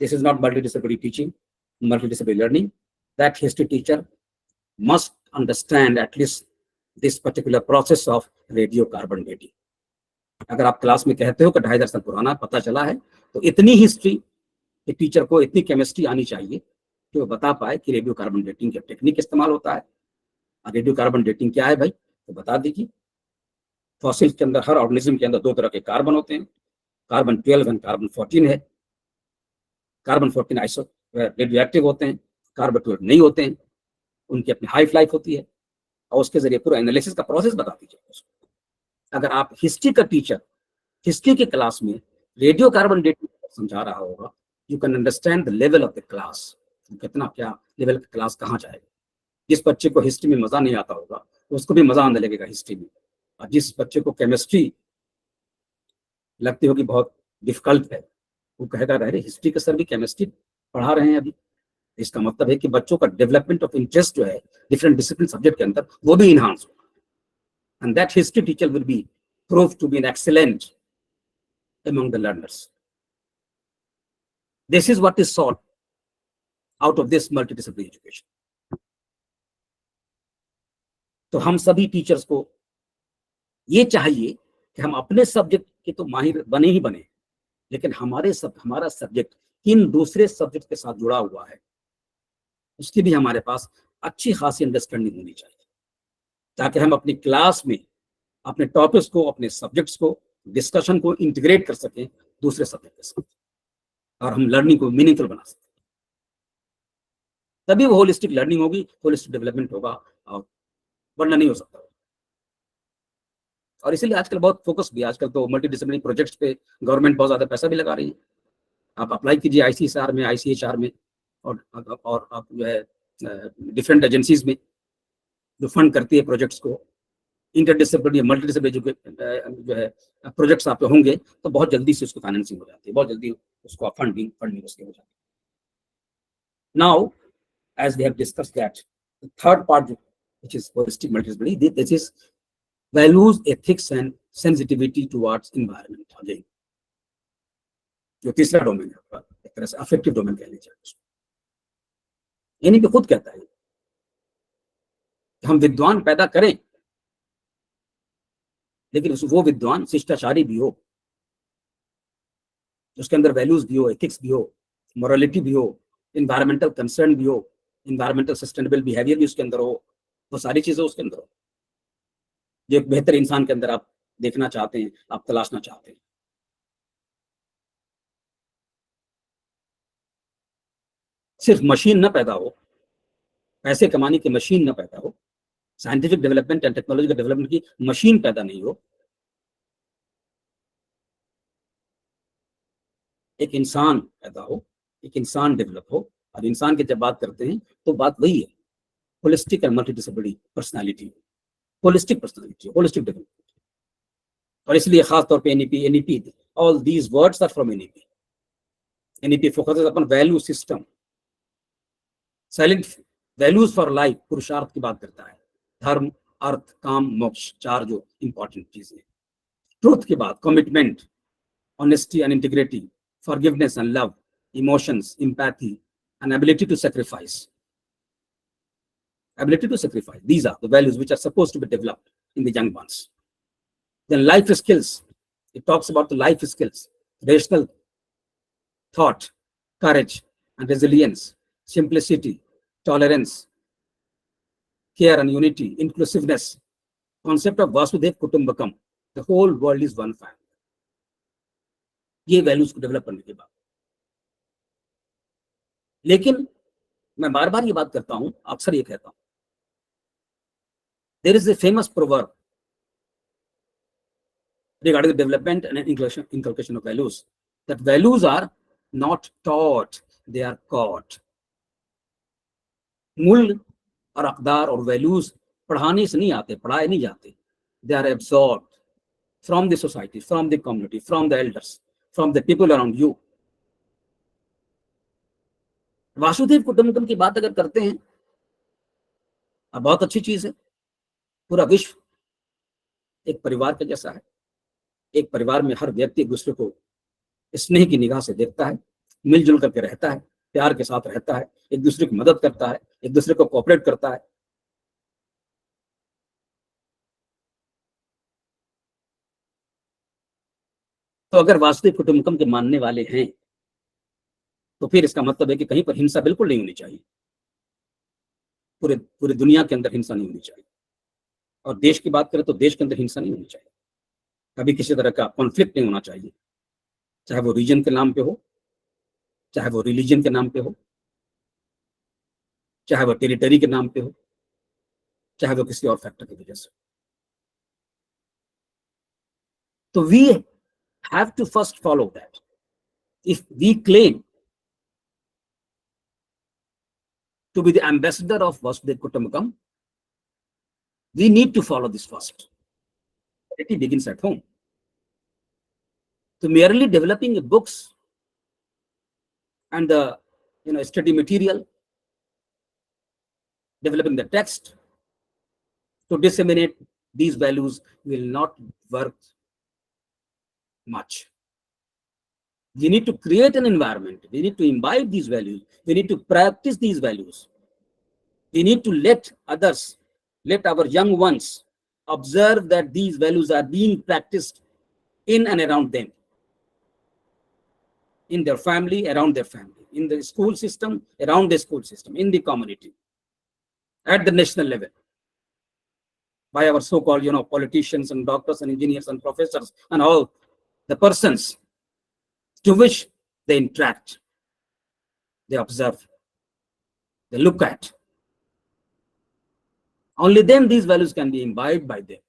this is not multidisciplinary teaching, multidisciplinary learning. That history teacher must understand at least this particular process of radiocarbon dating. अगर आप क्लास में कहते हो कि 2500 साल पुराना पता चला है, तो इतनी हिस्ट्री के टीचर को, इतनी केमिस्ट्री आनी चाहिए कि वो बता पाए कि रेडियो कार्बन डेटिंग का टेक्निक इस्तेमाल होता है। और रेडियो कार्बन डेटिंग क्या है भाई, तो बता दीजिए। फॉसिल्स के अंदर, हर ऑर्गेनिज्म के अंदर 2 तरह के कार्बन होते हैं, कार्बन 12 और कार्बन 14 है। कार्बन 14 आइसो रेडियो एक्टिव होते हैं, कार्बन 12 नहीं होते हैं, उनकी अपनी हाइफ लाइफ होती है, और उसके जरिए पूरा एनालिसिस का प्रोसेस बता दीजिए उसको। अगर आप हिस्ट्री का टीचर हिस्ट्री के क्लास में रेडियो कार्बन डेटिंग समझा रहा होगा, you can understand the level of the class, कितना क्या लेवल का क्लास कहाँ जाएगा। जिस बच्चे को हिस्ट्री में मजा नहीं आता होगा उसको भी मजा आने लगेगा हिस्ट्री में, और जिस बच्चे को केमिस्ट्री लगती होगी बहुत डिफिकल्ट है, वो कहेगा अरे हिस्ट्री के सर भी केमिस्ट्री पढ़ा रहे हैं अभी। इसका मतलब है कि बच्चों का डेवलपमेंट ऑफ इंटरेस्ट जो है डिफरेंट डिसिप्लिन सब्जेक्ट के अंदर वो भी इनहांस होगा, and that history teacher will be prove to be an excellent among the learners. This is what is sought out of this multidisciplinary education. तो हम सभी टीचर्स को ये चाहिए कि हम अपने सब्जेक्ट के तो माहिर बने ही बने, लेकिन हमारा सब्जेक्ट किन दूसरे सब्जेक्ट के साथ जुड़ा हुआ है उसकी भी हमारे पास अच्छी खासी अंडरस्टैंडिंग होनी चाहिए, ताकि हम अपनी क्लास में अपने टॉपिक्स को, अपने सब्जेक्ट्स को, डिस्कशन को इंटीग्रेट कर सकें दूसरे सब्जेक्ट के साथ, और हम लर्निंग को मीनिंगफुल बना सकें। तभी वो होलिस्टिक लर्निंग होगी, होलिस्टिक डेवलपमेंट होगा, और वरना नहीं हो सकता। और इसीलिए आजकल बहुत फोकस भी, आजकल तो मल्टीडिसिप्लिनरी प्रोजेक्ट्स पे गवर्नमेंट बहुत ज्यादा पैसा भी लगा रही है। आप अप्लाई कीजिए ICSR में, ICHR में, और आप जो है डिफरेंट एजेंसीज में जो फंड करती है प्रोजेक्ट्स को, इंटरडिसिप्लिनरी मल्टीडिसिप्लिनरी जो है प्रोजेक्ट्स आप होंगे तो बहुत जल्दी से उसको फाइनेंसिंग हो जाती है, बहुत जल्दी उसको फंडिंग उसकी हो जाती है। Now as we have discussed that the third part, which is holistic multidisciplinary, this is values, ethics and sensitivity towards environment। again जो तीसरा डोमेन है, एक तरह से अफेक्टिव डोमेन कह लीजिए उसको। यानी कि खुद कहता है कि हम विद्वान पैदा करें, लेकिन वो विद्वान शिष्टाचारी भी हो, उसके अंदर वैल्यूज भी हो, एथिक्स भी हो, मोरालिटी भी हो, इन्वायरमेंटल कंसर्न भी हो, इन्वायरमेंटल सस्टेनेबल बिहेवियर भी उसके अंदर हो, वो सारी चीजें उसके अंदर हो जो एक बेहतर इंसान के अंदर आप देखना चाहते हैं, आप तलाशना चाहते हैं। सिर्फ मशीन ना पैदा हो, पैसे कमाने की मशीन ना पैदा हो, scientific development and technological development की मशीन पैदा नहीं हो, एक इंसान पैदा हो, एक इंसान डेवलप हो। और इंसान की जब बात करते हैं तो बात वही है, holistic and multidisciplinary personality, holistic personality, holistic development. और इसलिए खास तौर पे NEP, all these words are from NEP. NEP focuses upon value system, silent values for life, पुरुषार्थ की बात करता है, धर्म, अर्थ, काम, मोक्ष, चार जो इंपॉर्टेंट चीजें। ट्रूथ की बात, commitment, honesty and integrity, forgiveness and love, emotions, empathy, and ability to sacrifice. Ability to sacrifice. These are the values which are supposed to be developed in the young ones. Then life skills. It talks about the life skills, rational thought, courage and resilience, simplicity, tolerance, care and unity, inclusiveness, concept of Vasudev Kutumbakam. The whole world is one family. ये values को develop करने के बाद, लेकिन मैं बार बार ये बात करता हूं, अक्सर ये कहता हूं, there is a famous proverb regarding the development and inculcation of values, that values are not taught, they are caught. मूल और अकदार और वैल्यूज पढ़ाने से नहीं आते, पढ़ाए नहीं जाते, they are absorbed from the society, from the community, from the elders, from the people around you. Vasudev कुटुंबकम की बात अगर करते हैं, अब बहुत अच्छी चीज है, पूरा विश्व एक परिवार के जैसा है, एक परिवार में हर व्यक्ति एक दूसरे को स्नेह की निगाह से देखता है, मिलजुल करके रहता है, प्यार के साथ रहता है, एक दूसरे की मदद करता है, एक दूसरे को कोऑपरेट करता है। तो अगर वासुदेव कुटुंबकम के मानने वाले हैं तो फिर इसका मतलब है कि कहीं पर हिंसा बिल्कुल नहीं होनी चाहिए, पूरे दुनिया के अंदर हिंसा नहीं होनी चाहिए। और देश की बात करें तो देश के अंदर हिंसा नहीं होनी चाहिए, कभी किसी तरह का कॉन्फ्लिक्ट नहीं होना चाहिए, चाहे वो रीजन के नाम पे हो, चाहे वो रिलीजन के नाम पे हो, चाहे वो टेरिटरी के नाम पे हो, चाहे वो किसी और फैक्टर की वजह से। तो we have to first follow that. If we claim to be the ambassador of Vasudev Kutumbakam, we need to follow this first. It begins at home. So merely developing books and the study material, developing the text to disseminate these values will not work much. We need to create an environment. We need to imbibe these values. We need to practice these values. We need to let others, let our young ones observe that these values are being practiced in and around them, in their family, around their family, in the school system, around the school system, in the community, at the national level, by our so-called politicians and doctors and engineers and professors and all the persons to which they interact, they observe, they look at. Only then these values can be imbibed by them.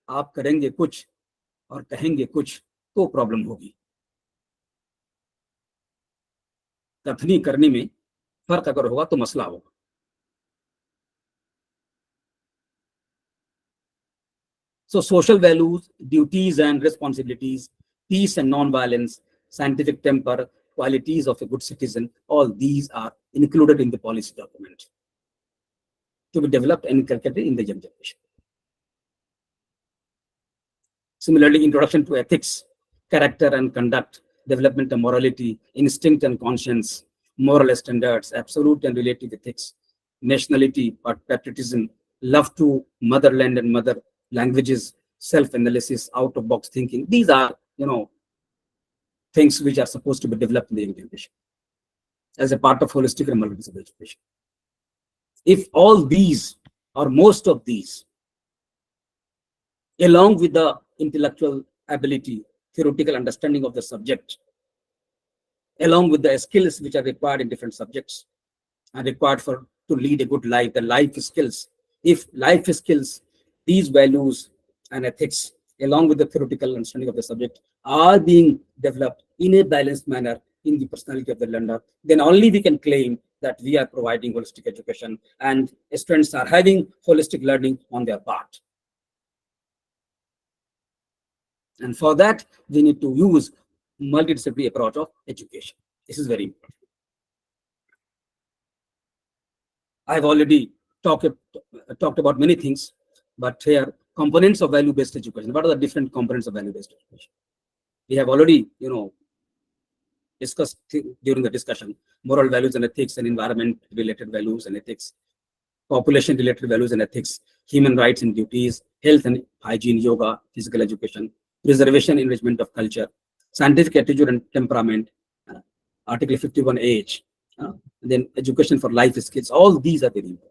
आप करेंगे कुछ और कहेंगे कुछ तो problem होगी। कथनी करने में फर्क अगर होगा तो मसला होगा। So social values, duties and responsibilities, peace and non-violence, scientific temper, qualities of a good citizen, all these are included in the policy document to be developed and inculcated in the young generation. Similarly, introduction to ethics, character and conduct, development of morality, instinct and conscience, moral standards, absolute and relative ethics, nationality, patriotism, love to motherland and mother languages, self-analysis, out-of-box thinking. These are, things which are supposed to be developed in the young generation as a part of holistic and multidisciplinary education. If all these or most of these, along with the intellectual ability, theoretical understanding of the subject, along with the skills which are required in different subjects and required for to lead a good life, the life skills. If life skills, these values and ethics, along with the theoretical understanding of the subject, are being developed in a balanced manner in the personality of the learner, then only we can claim that we are providing holistic education and students are having holistic learning on their part. And for that, we need to use multidisciplinary approach of education. This is very important. I've already talked about many things, but here, components of value-based education. What are the different components of value-based education? We have already, discussed during the discussion, moral values and ethics and environment-related values and ethics, population-related values and ethics, human rights and duties, health and hygiene, yoga, physical education, preservation, enrichment of culture, scientific attitude and temperament, Article 51H, then education for life skills. All these are very important.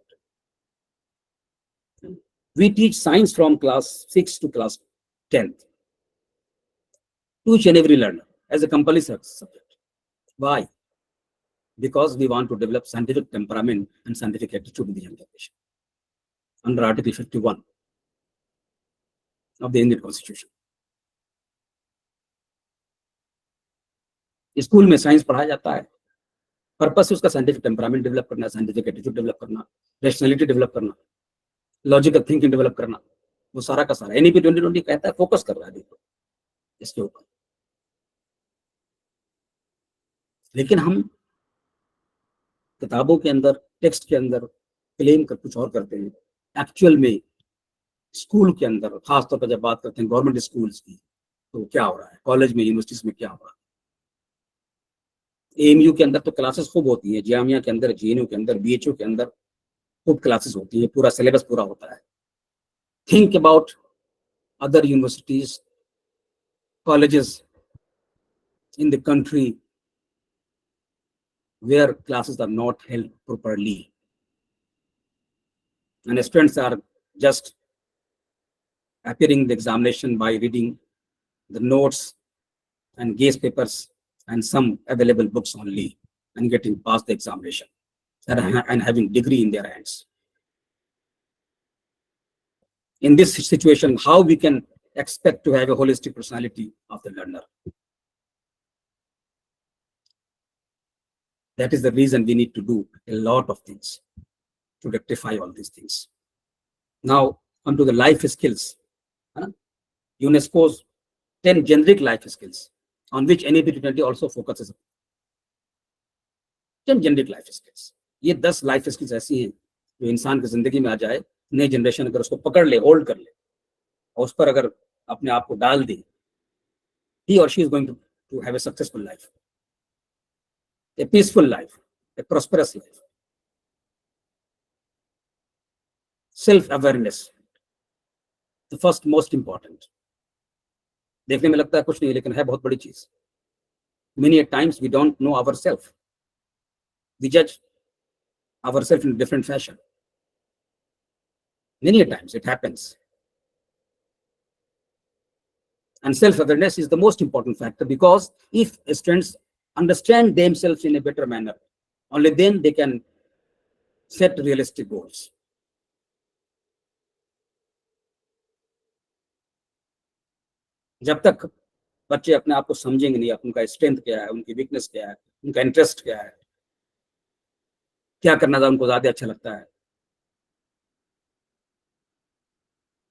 We teach science from class 6 to class 10th to each and every learner as a compulsory subject. Why? Because we want to develop scientific temperament and scientific attitude in the young generation under Article 51 of the Indian Constitution. School में science पढ़ाया जाता है, purpose है उसका scientific temperament develop करना, scientific attitude develop करना, rationality develop करना, logical thinking develop करना, वो सारा का सारा एनईपी 2020 कहता है, फोकस कर रहा है देखो इसके ऊपर। लेकिन हम किताबों के अंदर, टेक्स्ट के अंदर क्लेम कर कुछ और करते हैं, एक्चुअल में स्कूल के अंदर, खासतौर पर जब बात करते हैं गवर्नमेंट स्कूल्स की, तो क्या हो रहा है, कॉलेज में, यूनिवर्सिटीज में क्या हो रहा है। एएमयू के अंदर तो क्लासेस खूब होती है, जामिया के अंदर, जेएनयू के अंदर, बीएचयू के अंदर खूब क्लासेस होती है, पूरा सिलेबस पूरा होता है। Think about other universities, colleges in the country where classes are not held properly and students are just appearing in the examination by reading the notes and guess papers and some available books only and getting past the examination and having degree in their hands. In this situation, how we can expect to have a holistic personality of the learner? That is the reason we need to do a lot of things to rectify all these things. Now, onto the life skills. UNESCO's 10 generic life skills on which NAP 2020 also focuses. 10 generic life skills. ये 10 life skills ऐसी हैं जो इंसान की जिंदगी में आ जाए, नई जनरेशन अगर उसको पकड़ ले, होल्ड कर ले और उस पर अगर अपने आप को डाल दे, he or she is going to have a successful life, a peaceful life, a prosperous life. Self-awareness, the first most important. देखने में लगता है कुछ नहीं, लेकिन है बहुत बड़ी चीज. Many a times we don't know ourselves. We judge ourselves in a different fashion. Many a times it happens. And self-awareness is the most important factor, because if students understand themselves in a better manner, only then they can set realistic goals. जब तक बच्चे अपने आप को समझेंगे नहीं, उनका strength क्या है, उनकी वीकनेस क्या है, उनका इंटरेस्ट क्या है, क्या करना उनको ज्यादा अच्छा लगता है,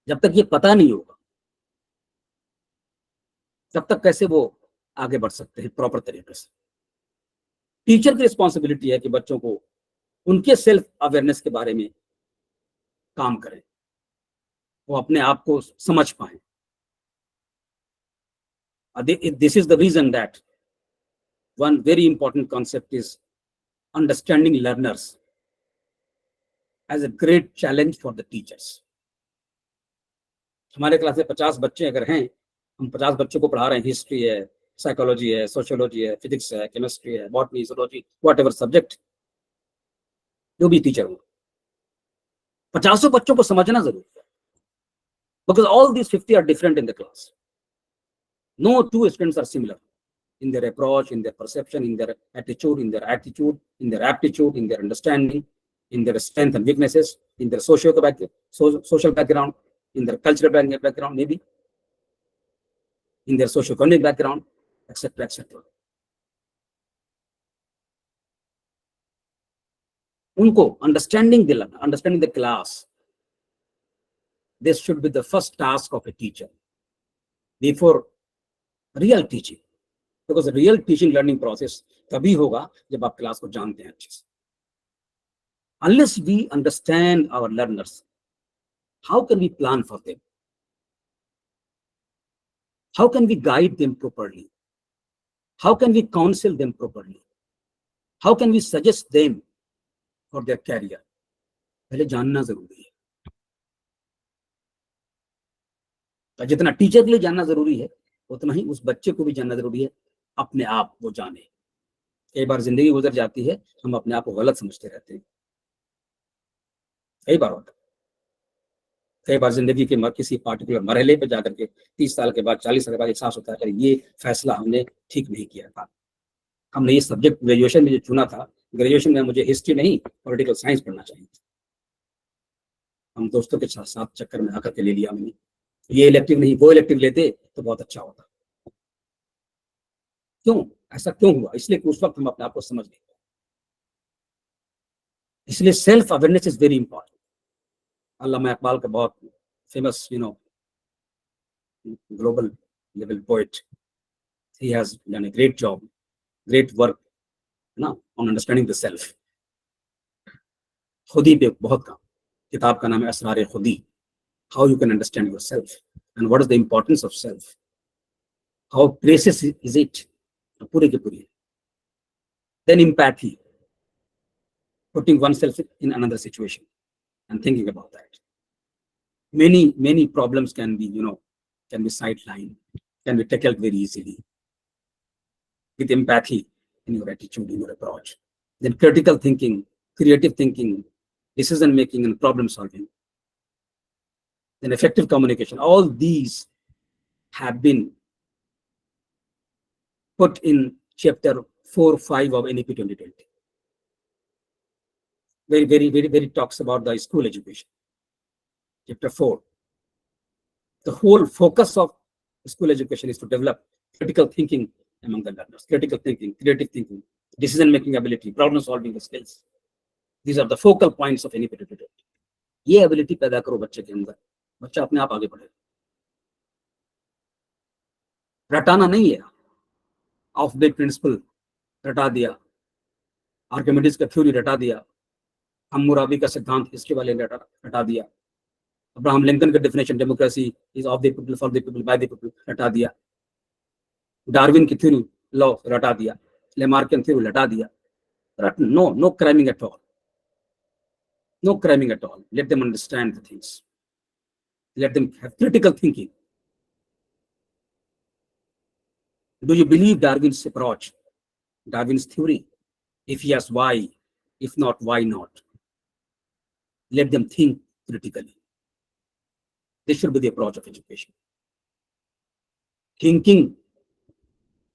जब तक ये पता नहीं होगा, तब तक कैसे वो आगे बढ़ सकते हैं प्रॉपर तरीके से। टीचर की रिस्पॉन्सिबिलिटी है कि बच्चों को उनके सेल्फ अवेयरनेस के बारे में काम करें, वो अपने आप को समझ पाए। This is the reason that one very important concept is understanding learners as a great challenge for the teachers. हमारे क्लास में 50 बच्चे अगर हैं, हम 50 बच्चों को पढ़ा रहे हैं, हिस्ट्री है, साइकोलॉजी है, सोशियोलॉजी है, फिजिक्स है, केमिस्ट्री है, बॉटनी, zoology, whatever subject, जो भी टीचर हो, 50 बच्चों को समझना जरूरी है, because all these 50 are different in the class. No two students are similar. in their approach, in their perception, in their attitude, in their aptitude, in their understanding, in their strengths and weaknesses, in their social background, in their cultural background, maybe in their socio-economic background, etc., etc. Unko understanding the class, this should be the first task of a teacher before real teaching, because the real teaching learning process तभी होगा जब आप class को जानते हैं अच्छे से. Unless we understand our learners, how can we plan for them? How can we guide them properly? How can we counsel them properly? How can we suggest them for their career? पहले जानना जरूरी है. जितना teacher के लिए जानना जरूरी है, उतना ही उस बच्चे को भी जानना जरूरी है. अपने आप वो जाने. कई बार जिंदगी गुजर जाती है, हम अपने आप को गलत समझते रहते हैं. कई बार होता है. कई बार जिंदगी के किसी पार्टिकुलर मरहले पे जाकर के 30 साल के बाद, 40 साल के बाद एहसास होता है कि ये फैसला हमने ठीक नहीं किया था. हमने ये सब्जेक्ट ग्रेजुएशन में जो चुना था, ग्रेजुएशन में मुझे हिस्ट्री नहीं पॉलिटिकल साइंस पढ़ना चाहिए था. हम दोस्तों के साथ चक्कर में आकर के ले लिया हमने. ये इलेक्टिव नहीं वो इलेक्टिव लेते तो बहुत अच्छा होता. क्यों ऐसा क्यों हुआ? इसलिए कि उस वक्त हम अपने आप को समझ नहीं पाए. इसलिए self awareness is very important. Allama Iqbal का बहुत famous global level poet, he has done a great job, great work on understanding the self. खुदी पे बहुत काम. किताब का नाम है असरार खुदी. How you can understand yourself and what is the importance of self, how precious is it, पूरे के पूरे. Then empathy, putting oneself in another situation and thinking about that. Many problems can be sidelined, can be tackled very easily with empathy in your attitude, in your approach. Then critical thinking, creative thinking, decision making and problem solving. Then effective communication. All these have been put in chapter 4-5 of NEP 2020. Very talks about the school education. Chapter 4. The whole focus of school education is to develop critical thinking among the learners. Critical thinking, creative thinking, decision-making ability, problem-solving skills. These are the focal points of any particular. ये ability पैदा करो बच्चे के अंदर, बच्चा अपने आप आगे बढ़ेगा. रटाना नहीं है. ऑफ बेट प्रिंसिपल रटा दिया, आर्किमिडीज का थ्योरी रटा दिया, हम्मुराबी का सिद्धांत हिस्ट्री वाले ने रटा दिया, अब्राहम लिंकन का definition democracy is of the people for the people by the people रटा दिया, डार्विन की थ्योरी लॉ रटा दिया, लेमार्कियन थ्योरी रटा दिया. No cramming at all. No cramming at all. Let them understand the things. Let them have critical thinking. Do you believe Darwin's approach, Darwin's theory? If yes, why? If not, why not? Let them think critically. This should be the approach of education. Thinking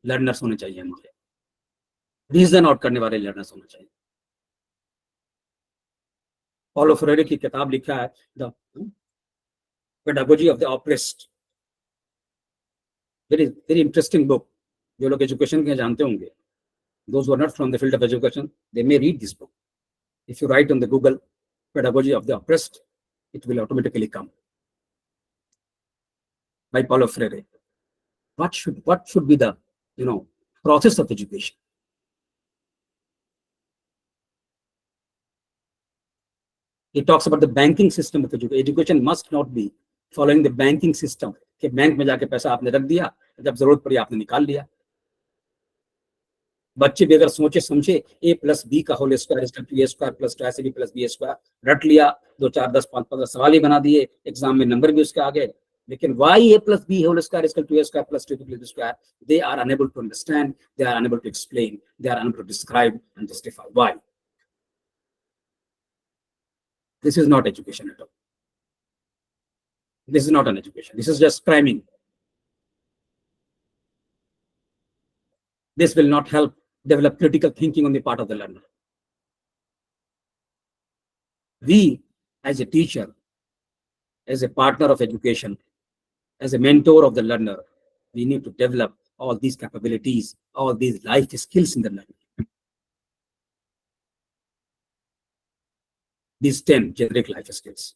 learners होने चाहिए हमारे. Reason out करने वाले learners होने चाहिए. Paulo Frere की किताब लिखा है the pedagogy of the oppressed. very interesting book. जो लोग एजुकेशन के जानते होंगे, those who are not from the field of education, they may read this book. If you write on the Google pedagogy of the oppressed, it will automatically come by Paulo Freire. What should be the process of education? He talks about the banking system of education. Education must not be following the banking system कि bank में जाके पैसा आपने रख दिया, जब जरूरत पड़ी आपने निकाल लिया. बच्चे भी अगर सोचे समझे a+b का whole square is equal to a square plus 2ac plus b square रट लिया, 2 4 10 5 15 सवाल ही बना दिए, एग्जाम में नंबर भी उसके आ गए. लेकिन why a+b whole square is equal to a square plus 2b plus b square, they are unable to understand, they are unable to explain, they are unable to describe and justify why. This is not education at all. This is not an education. This is just cramming. This will not help develop critical thinking on the part of the learner. We, as a teacher, as a partner of education, as a mentor of the learner, we need to develop all these capabilities, all these life skills in the learner. These 10 generic life skills.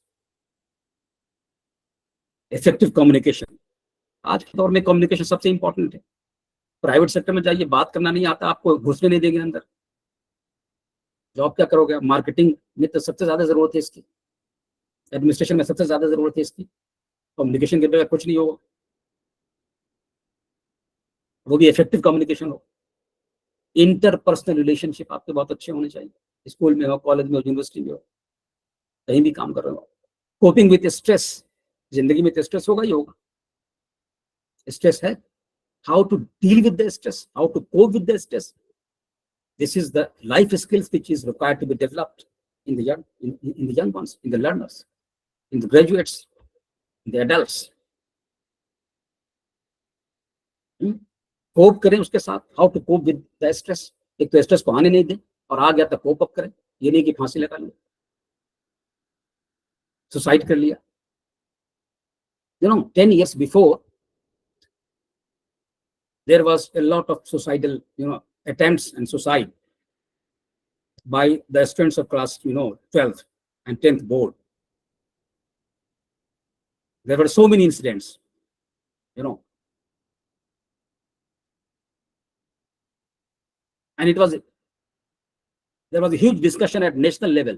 Effective communication. आज के दौर में communication सबसे important है. Private sector में जाइए, बात करना नहीं आता आपको, घुसने नहीं देंगे अंदर. जॉब क्या करोगे? मार्केटिंग में तो सबसे ज्यादा जरूरत है इसकी, एडमिनिस्ट्रेशन में सबसे ज्यादा जरूरत है इसकी. कम्युनिकेशन के बगैर कुछ नहीं होगा, वो भी इफेक्टिव कम्युनिकेशन हो. इंटरपर्सनल रिलेशनशिप आपके बहुत अच्छे होने चाहिए. स्कूल में हो, कॉलेज में हो, यूनिवर्सिटी में हो, कहीं भी काम कर रहे हो. Coping with stress. जिंदगी में तो स्ट्रेस होगा ही होगा. स्ट्रेस है, how to deal with the stress, how to cope with the stress. This is the life skills which is required to be developed in the young ones, in the learners, in the graduates, in the adults. Cope करें उसके साथ. How to cope with the stress. एक तो stress को आने नहीं दें, और आ गया तो कोप अप करें. ये नहीं कि फांसी लगा लें, सुसाइड कर लिया. 10 years before, there was a lot of suicidal, attempts and suicide by the students of class, 12th and 10th board. There were so many incidents, and there was a huge discussion at national level,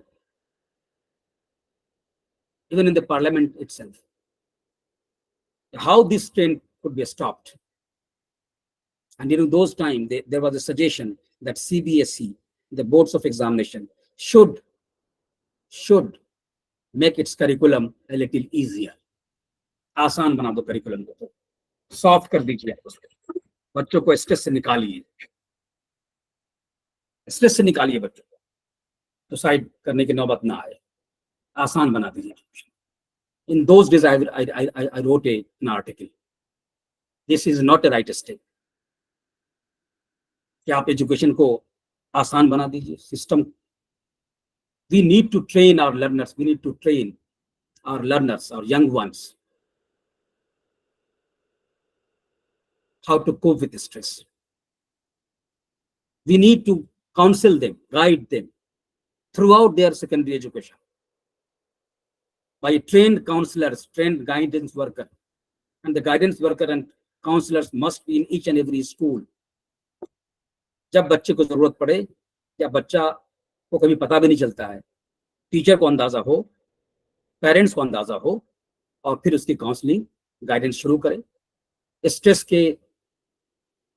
even in the parliament itself, how this trend could be stopped. And during those times, there was a suggestion that CBSE, the boards of examination, should make its curriculum a little easier. आसान बना दो curriculum को, soft कर दीजिए, बच्चों को stress से निकालिए, बच्चों को सुसाइड करने की नौबत ना आए, आसान बना दीजिए. In those days, I wrote an article. This is not a right step. कि आप एजुकेशन को आसान बना दीजिए, system. We need to train our learners. We need to train our learners, our young ones, how to cope with stress. We need to counsel them, guide them throughout their secondary education by trained counselors, trained guidance worker. And the guidance worker and counselors must be in each and every school. जब बच्चे को जरूरत पड़े, या बच्चा को कभी पता भी नहीं चलता है, टीचर को अंदाजा हो, पेरेंट्स को अंदाजा हो, और फिर उसकी काउंसलिंग, गाइडेंस शुरू करें. स्ट्रेस के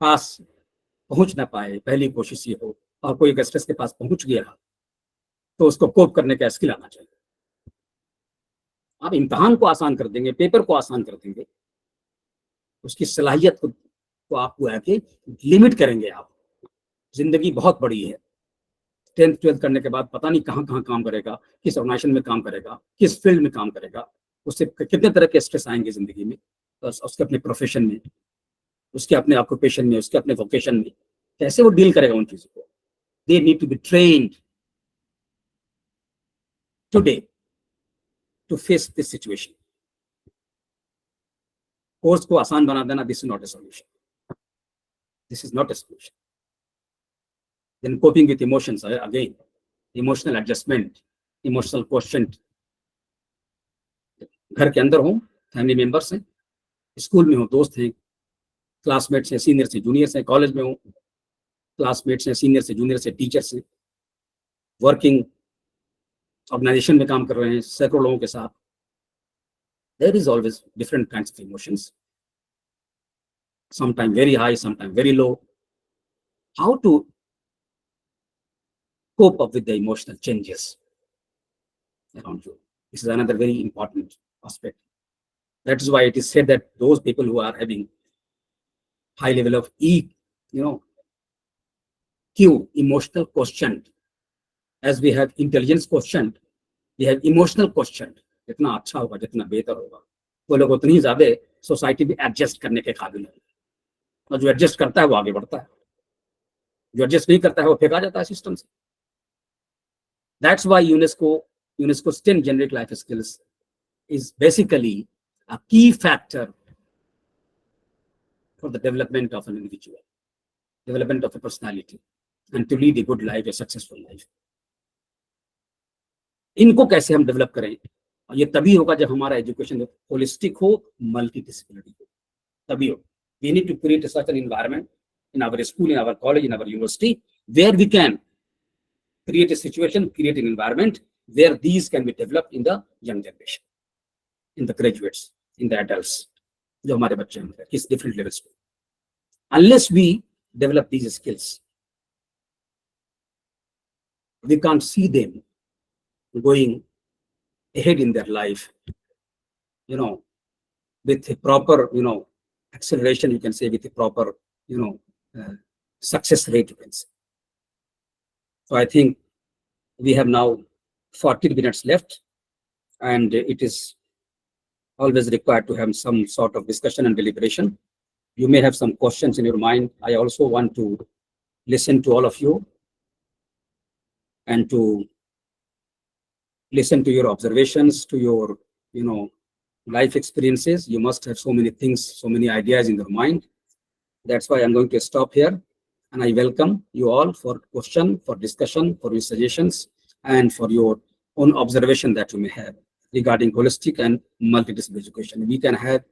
पास पहुंच ना पाए, पहली कोशिश ये हो. और कोई अगर स्ट्रेस के पास पहुंच गया तो उसको कोप करने का स्किल आना चाहिए. आप इम्तिहान को आसान कर देंगे, पेपर को आसान कर देंगे, उसकी सलाहियत को आप हुआ कि लिमिट करेंगे. आप, जिंदगी बहुत बड़ी है. 10th 12th करने के बाद पता नहीं कहाँ काम करेगा, किस ऑर्गेनाइजेशन में काम करेगा, किस फील्ड में काम करेगा, उससे कितने तरह के स्ट्रेस आएंगे जिंदगी में, उसके अपने प्रोफेशन में, उसके अपने ऑक्यूपेशन में, उसके अपने वोकेशन में, कैसे वो डील करेगा उन चीजों को. They need to be trained today to face this situation. Course को आसान बना देना, this is not a solution. This is not a solution. Then coping with emotions, again, emotional adjustment, emotional quotient. घर के अंदर हो, फैमिली मेंबर्स हैं, school में हो, दोस्त हैं, क्लासमेट्स हैं, सीनियर से जूनियर्स हैं, कॉलेज में हो, क्लासमेट्स हैं, सीनियर से जूनियर से टीचर्स हैं, वर्किंग ऑर्गेनाइजेशन में काम कर रहे हैं सैकड़ों लोगों के साथ. There is always different kinds of emotions, sometimes very high, sometimes very low. How to cope up with the emotional changes around you? This is another very important aspect. That is why it is said that those people who are having high level of Q, emotional quotient, as we have intelligence quotient, we have emotional quotient. जितना अच्छा होगा, जितना बेहतर होगा, वो लोग उतनी ज्यादा सोसाइटी में एडजस्ट करने के काबिल है. और जो एडजस्ट करता है वो आगे बढ़ता है. जो एडजस्ट नहीं करता है वो फेंका जाता है सिस्टम से. That's why UNESCO's 10 generic life skills is basically a key factor for the development of an individual, development of a personality, and to lead a good life, a successful life. इनको कैसे हम develop करें? ये तभी होगा जब हमारा education holistic हो, मल्टीडिसिप्लिनरी हो. तभी हो. We need to create such an environment in our school, in our college, in our university, where we can create a situation, create an environment where these can be developed in the young generation, in the graduates, in the adults, जो हमारे बच्चे हैं, किस different levels पे. Unless we develop these skills, we can't see them going ahead in their life, with a proper, acceleration, you can say, with a proper, success rate, you can say. So I think we have now 40 minutes left, and it is always required to have some sort of discussion and deliberation. You may have some questions in your mind. I also want to listen to all of you and to listen to your observations, to your, life experiences. You must have so many things, so many ideas in your mind. That's why I'm going to stop here. And I welcome you all for question, for discussion, for your suggestions, and for your own observation that you may have regarding holistic and multidisciplinary education. We can have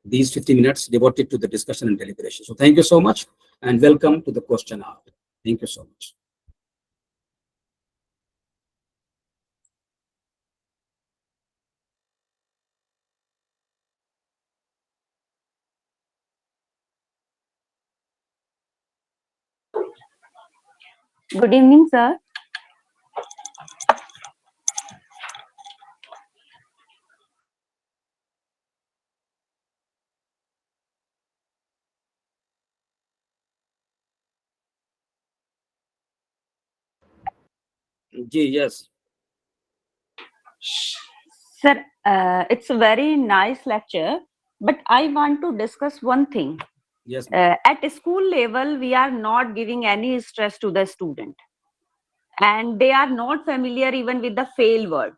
these 50 minutes devoted to the discussion and deliberation. So thank you so much, and welcome to the question hour. Thank you so much. Good evening, sir. Yes. Sir, it's a very nice lecture, but I want to discuss one thing. Yes. At school level, we are not giving any stress to the student, and they are not familiar even with the fail word.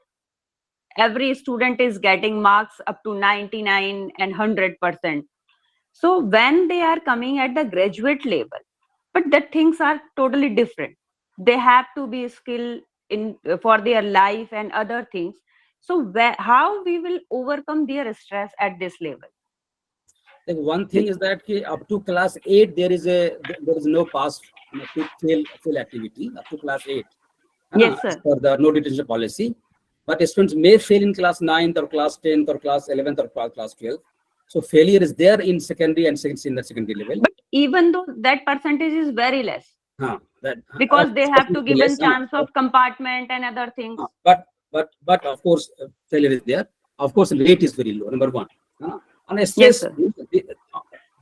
Every student is getting marks up to 99 and 100%. So when they are coming at the graduate level, but the things are totally different. They have to be skilled in for their life and other things. So how we will overcome their stress at this level? Like one thing is that up to class 8 there is no pass, fail activity up to class 8. Yes, sir. For the no detention policy, but students may fail in class 9th or class 10th or class 11th or class 12th. So failure is there in secondary and in the secondary level. But even though that percentage is very less, because they have to give a chance of compartment and other things. But of course failure is there. Of course rate is very low. Number one, and stress.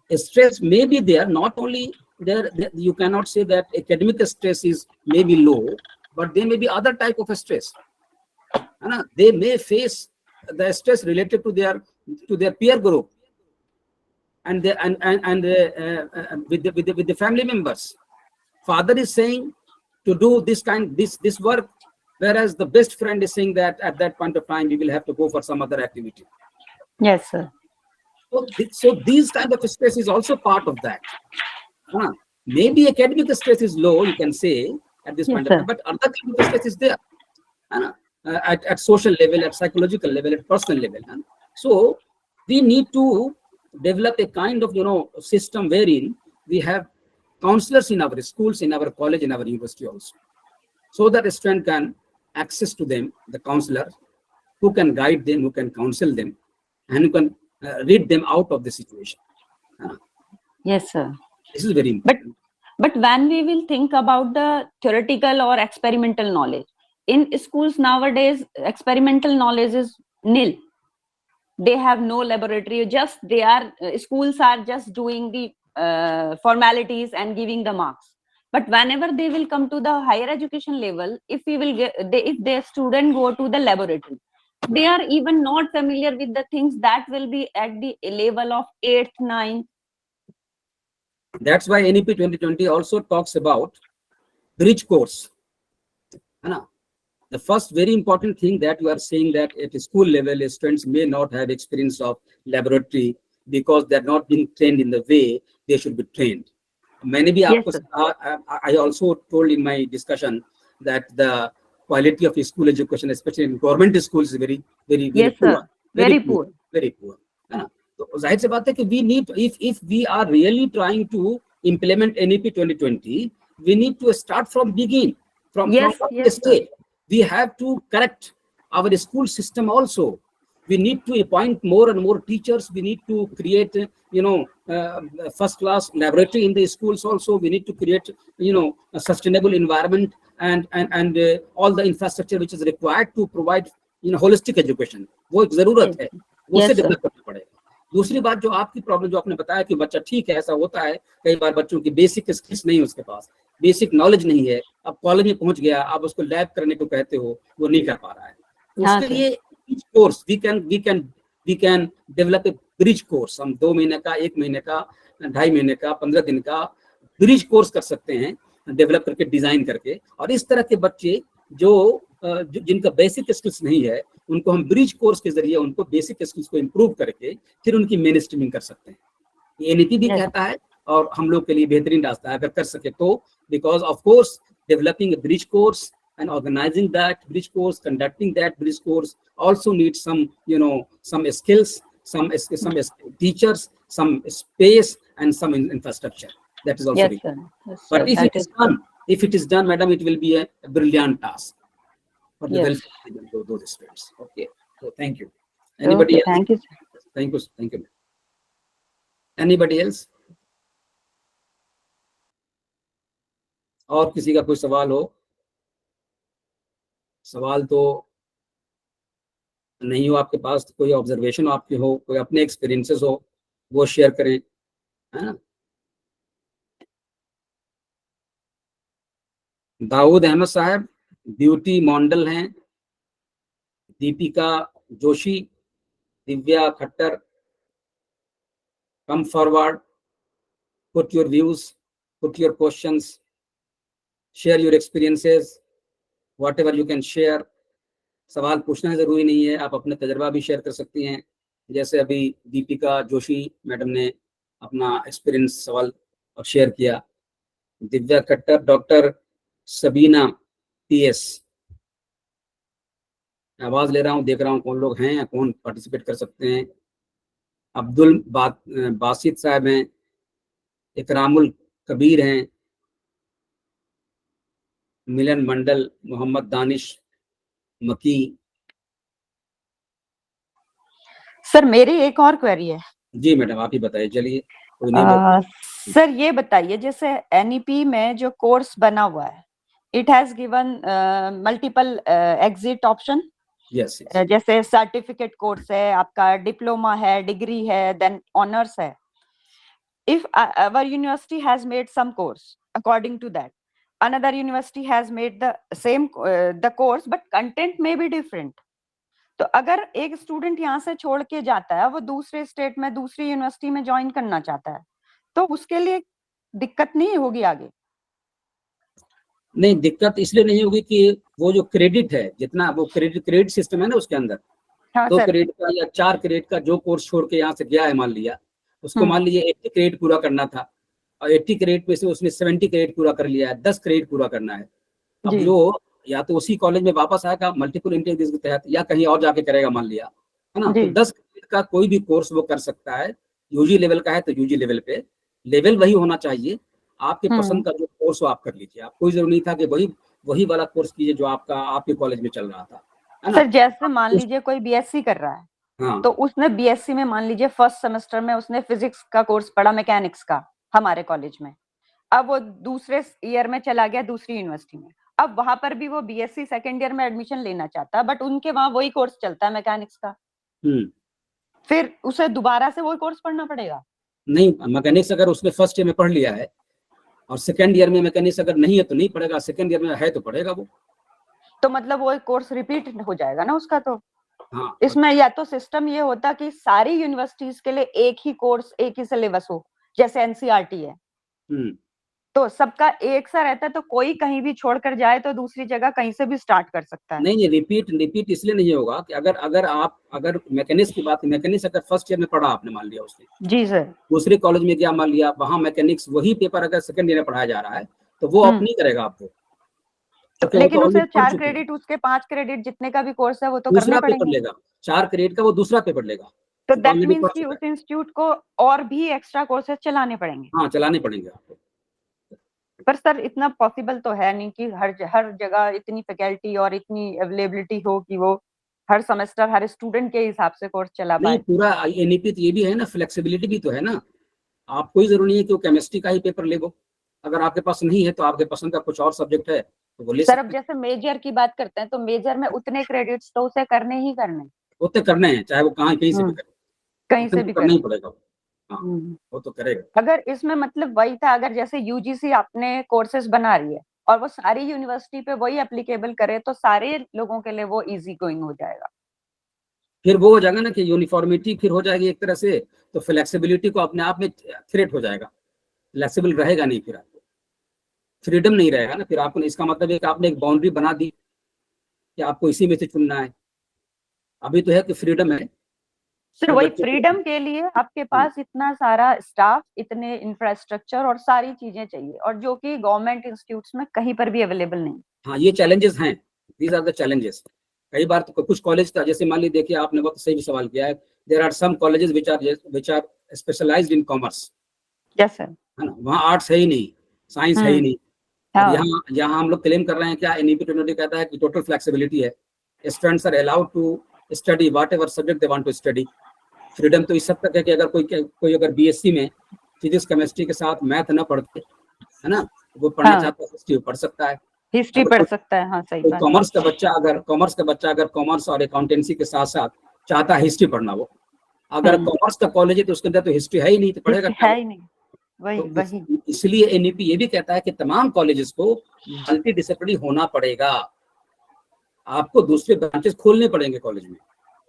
Yes, stress may be there. Not only there, you cannot say that academic stress is maybe low, but there may be other type of stress. They may face the stress related to their peer group and with the family members. Father is saying to do this work, whereas the best friend is saying that at that point of time we will have to go for some other activity. Yes, sir. So these kind of stress is also part of that. Maybe academic stress is low, you can say at this point of time, but other kind of stress is there. At social level, at psychological level, at personal level. So we need to develop a kind of system wherein we have counselors in our schools, in our college, in our university also, so that a student can access to them, the counselor who can guide them, who can counsel them, and who can read them out of the situation. Yes, sir. This is very important. But when we will think about the theoretical or experimental knowledge, in schools nowadays, experimental knowledge is nil. They have no laboratory. Just schools are just doing the formalities and giving the marks. But whenever they will come to the higher education level, if their student go to the laboratory, they are even not familiar with the things that will be at the level of 8th, 9th. That's why NEP 2020 also talks about bridge course, है ना? The first very important thing that you are saying that at school level, students may not have experience of laboratory because they are not being trained in the way they should be trained. मैंने भी Yes, आपको sir. I also told in my discussion that the quality of school education, especially in government schools, is very Yes, poor, sir. Very poor. very poor, है ना? तो जाहिर सी बात है कि we need, if we are really trying to implement NEP 2020, we need to start from begin, from Yes, the yes, sir. state. We have to correct our school system also. We need to appoint more and more teachers. We need to create, first class laboratory in the schools also. We need to create, a sustainable environment and all the infrastructure which is required to provide, holistic education. वो एक जरूरत है, वो से Yes, sir. Develop करना पड़ेगा. दूसरी बात, जो आपकी प्रॉब्लम जो आपने बताया कि बच्चा, ठीक है, ऐसा होता है कई बार, बच्चों की बेसिक स्किल्स नहीं है, उसके पास बेसिक नॉलेज नहीं है. अब कॉलेज में पहुंच गया, आप उसको लैब करने को कहते हो, वो नहीं कर पा रहा है. उसके लिए course we can develop a bridge course. हम 2 महीने का, 1 महीने का, 2.5 महीने का, 15 दिन का ब्रिज कोर्स कर सकते हैं, डेवलप करके, डिजाइन करके. और इस तरह के बच्चे जिनका बेसिक स्किल्स नहीं है, उनको हम ब्रिज कोर्स के जरिए उनको बेसिक स्किल्स को इंप्रूव करके फिर उनकी मेन स्ट्रीमिंग कर सकते हैं. ये नीति भी कहता है और हम लोग के लिए बेहतरीन रास्ता है अगर कर सके तो. Because of course developing a bridge course and organizing that bridge course, conducting that bridge course also needs some, some skills, some teachers, some space and some infrastructure. That is also required. Yes, But if it is done, madam, it will be a brilliant task for the welfare of those students. Okay, so thank you. Anybody else? Thank you, sir. Thank you. Anybody else? और किसी का कोई सवाल हो? सवाल तो नहीं हो आपके पास, तो कोई ऑब्जर्वेशन आपके हो, कोई अपने एक्सपीरियंसेस हो, वो शेयर करें, है ना? दाऊद अहमद साहब ब्यूटी मॉडल हैं. Deepika Joshi, Divya Khattar, come forward, put your views, put your questions, share your experiences, whatever you can share. सवाल पूछना जरूरी नहीं है, आप अपना तजर्बा भी शेयर कर सकती हैं. जैसे अभी दीपिका जोशी मैडम ने अपना एक्सपीरियंस सवाल और शेयर किया. दिव्या खट्टर, डॉक्टर सबीना PS, आवाज ले रहा हूँ, देख रहा हूँ कौन लोग हैं या कौन पार्टिसिपेट कर सकते हैं. अब्दुल बासित साहब हैं, इकरामुल कबीर हैं, मिलन मंडल, मोहम्मद दानिश मकी. सर मेरी एक और क्वेरी है. जी मैडम, आप ही बताइए. चलिए, सर ये बताइए, जैसे NEP में जो कोर्स बना हुआ है, it has given multiple exit option. Yes. जैसे सर्टिफिकेट कोर्स है, आपका डिप्लोमा है, डिग्री है, देन ऑनर्स है. If our university has made some course according to that, another university has made the same the course, but content may be different. तो अगर एक student यहाँ से छोड़ के जाता है, वो दूसरे स्टेट में दूसरी यूनिवर्सिटी में ज्वाइन करना चाहता है, तो उसके लिए दिक्कत नहीं होगी आगे? नहीं, दिक्कत इसलिए नहीं होगी कि वो जो क्रेडिट है, जितना वो क्रेडिट सिस्टम है ना, उसके अंदर 2 क्रेडिट का या 4 क्रेडिट का जो कोर्स छोड़ के यहाँ से गया है, मान लिया उसको, मान लीजिए 80 क्रेडिट पूरा करना था और 80 क्रेडिट पे से उसने 70 क्रेडिट पूरा कर लिया है, 10 क्रेडिट पूरा करना है. अब जो या तो उसी कॉलेज में वापस आएगा मल्टीपल इंटेंस के तहत, या कहीं और जाके करेगा, मान लिया, है ना. तो 10 क्रेडिट का कोई भी कोर्स वो कर सकता है. यूजी लेवल का है तो यूजी लेवल पे, लेवल वही होना चाहिए. आपके पसंद का जो कोर्स हो आप कर लीजिए. आप कोई जरूरी नहीं था कि वही वाला कोर्स कीजिए जो आपके कॉलेज में चल रहा था, है ना. सर जैसे मान लीजिए कोई BSc कर रहा है, तो उसने BSc में मान लीजिए फर्स्ट सेमेस्टर में उसने फिजिक्स का कोर्स पढ़ा, मैकेनिक्स का, हमारे कॉलेज में. अब वो दूसरे ईयर में चला गया दूसरी यूनिवर्सिटी में, अब वहां पर भी वो BSc सेकेंड ईयर में एडमिशन लेना चाहता है, बट उनके वहां वही कोर्स चलता है मैकेनिक्स का. फिर उसे दोबारा से वही कोर्स पढ़ना पड़ेगा? नहीं, मैकेनिक्स अगर उसने फर्स्ट ईयर में पढ़ लिया है और सेकेंड ईयर में मैकेनिक्स अगर नहीं है तो नहीं पढ़ेगा, सेकेंड ईयर में है तो पढ़ेगा वो. तो मतलब वो कोर्स रिपीट हो जाएगा ना उसका. तो इसमें या तो सिस्टम ये होता कि सारी यूनिवर्सिटीज के लिए एक ही कोर्स, एक ही सिलेबस हो, जैसे NCERT है, तो सबका एक सा रहता है, तो कोई कहीं भी छोड़कर जाए तो दूसरी जगह कहीं से भी स्टार्ट कर सकता है। नहीं, रिपीट इसलिए नहीं होगा कि अगर मैकेनिक्स की बात, मैकेनिक्स अगर फर्स्ट ईयर में पढ़ा आपने, मान लिया उसने, जी सर, दूसरे कॉलेज में गया, मान लिया वहां मैकेनिक्स वही पेपर अगर सेकंड ईयर में पढ़ाया जा रहा है, तो वो आप नहीं करेगा आपको, क्योंकि वो लेकिन तो उसे ऑलरेडी पढ़ 4 चुके हैं। क्रेडिट, उसके 5 क्रेडिट जितने का भी कोर्स है वो तो करने दूसरा पेपर पड़ेंगे। लेगा, 4 क्रेडिट का वो दूसरा पेपर लेगा, तो क्योंकि दैट ऑलरेडी मीन्स पढ़ कि चुका उस है। इंस्टीट्यूट को और भी एक्स्ट्रा कोर्सेज चलाने पड़ेंगे। हाँ, चलाने पड़ेंगे आपको। पर सर इतना पॉसिबल तो है नहीं कि हर जगह इतनी फैकल्टी और इतनी अवेलेबिलिटी हो कि वो हर सेमेस्टर हर स्टूडेंट के हिसाब से कोर्स चला नहीं, पाए। पूरा एनईपी तो ये भी है ना, फ्लेक्सिबिलिटी भी तो है ना। आपको ही जरूरी नहीं है कि वो केमिस्ट्री का ही पेपर ले वो, अगर आपके पास नहीं है तो आपके पसंद का कुछ और सब्जेक्ट है तो वो ले सर अब सकते हैं। जैसे मेजर की बात करते हैं तो मेजर में उतने क्रेडिट्स तो उसे करने ही करने, वो तो करने हैं, चाहे वो कहीं से भी करे, कहीं उतने से तो भी करना करे। ही पड़ेगा। हाँ, वो तो करेगा। अगर इसमें मतलब वही था, अगर जैसे यूजीसी अपने कोर्सेज बना रही है और वो सारी यूनिवर्सिटी पे वही एप्लीकेबल करे तो सारे लोगों के लिए वो इजी गोइंग हो जाएगा। फिर वो हो जाएगा ना कि यूनिफॉर्मिटी फिर हो जाएगी एक तरह से, तो फ्लेक्सिबिलिटी को अपने आप में थ्रेट हो जाएगा, फ्लेक्सिबल रहेगा नहीं, फिर आपको फ्रीडम नहीं रहेगा ना। फिर आपको, इसका मतलब है कि आपने एक बाउंड्री बना दी कि आपको इसी में से चुनना है। अभी तो है कि फ्रीडम है सर कि वही बच्चे को। फ्रीडम के लिए आपके पास इतना सारा स्टाफ, इतने इंफ्रास्ट्रक्चर और सारी चीजें चाहिए, और जो कि गवर्नमेंट इंस्टीट्यूट्स में कहीं पर भी अवेलेबल नहीं। हाँ, ये चैलेंजेस हैं, दीज आर द चैलेंजेस। कई बार तो कुछ कॉलेज का, जैसे मान लीजिए, देखिए आपने बहुत सही सवाल किया है, there are some colleges which are specialised in commerce, yes sir. है ना, वहाँ आर्ट्स है ही नहीं, साइंस है ही नहीं। और हाँ। यहाँ यहाँ हम लोग क्लेम कर रहे हैं क्या, एनईपी 2020 कहता है कि टोटल फ्लेक्सिबिलिटी है, students are allowed to study whatever subject they want to study. Freedom तो इस हद तक है कि अगर कोई अगर बीएससी में फिजिक्स केमिस्ट्री के साथ मैथ ना पढ़ते, है ना, वो पढ़ना हाँ, चाहता है, हिस्ट्री पढ़ सकता है। हिस्ट्री अगर पढ़ सकता है। हाँ सही कोई बात। कॉमर्स का बच्चा अगर कॉमर्स और अकाउंटेंसी के साथ साथ चाहता है हिस्ट्री पढ़ना, वो अगर कॉमर्स का कॉलेज है तो उसके अंदर तो हिस्ट्री है ही नहीं, तो पढ़ेगा क्या है वो? ही नहीं। वही तो वही। इसलिए एनईपी ये भी कहता है कि तमाम कॉलेजेस को मल्टी डिसिप्लिनरी होना पड़ेगा, आपको दूसरे ब्रांचेस खोलने पड़ेंगे कॉलेज में।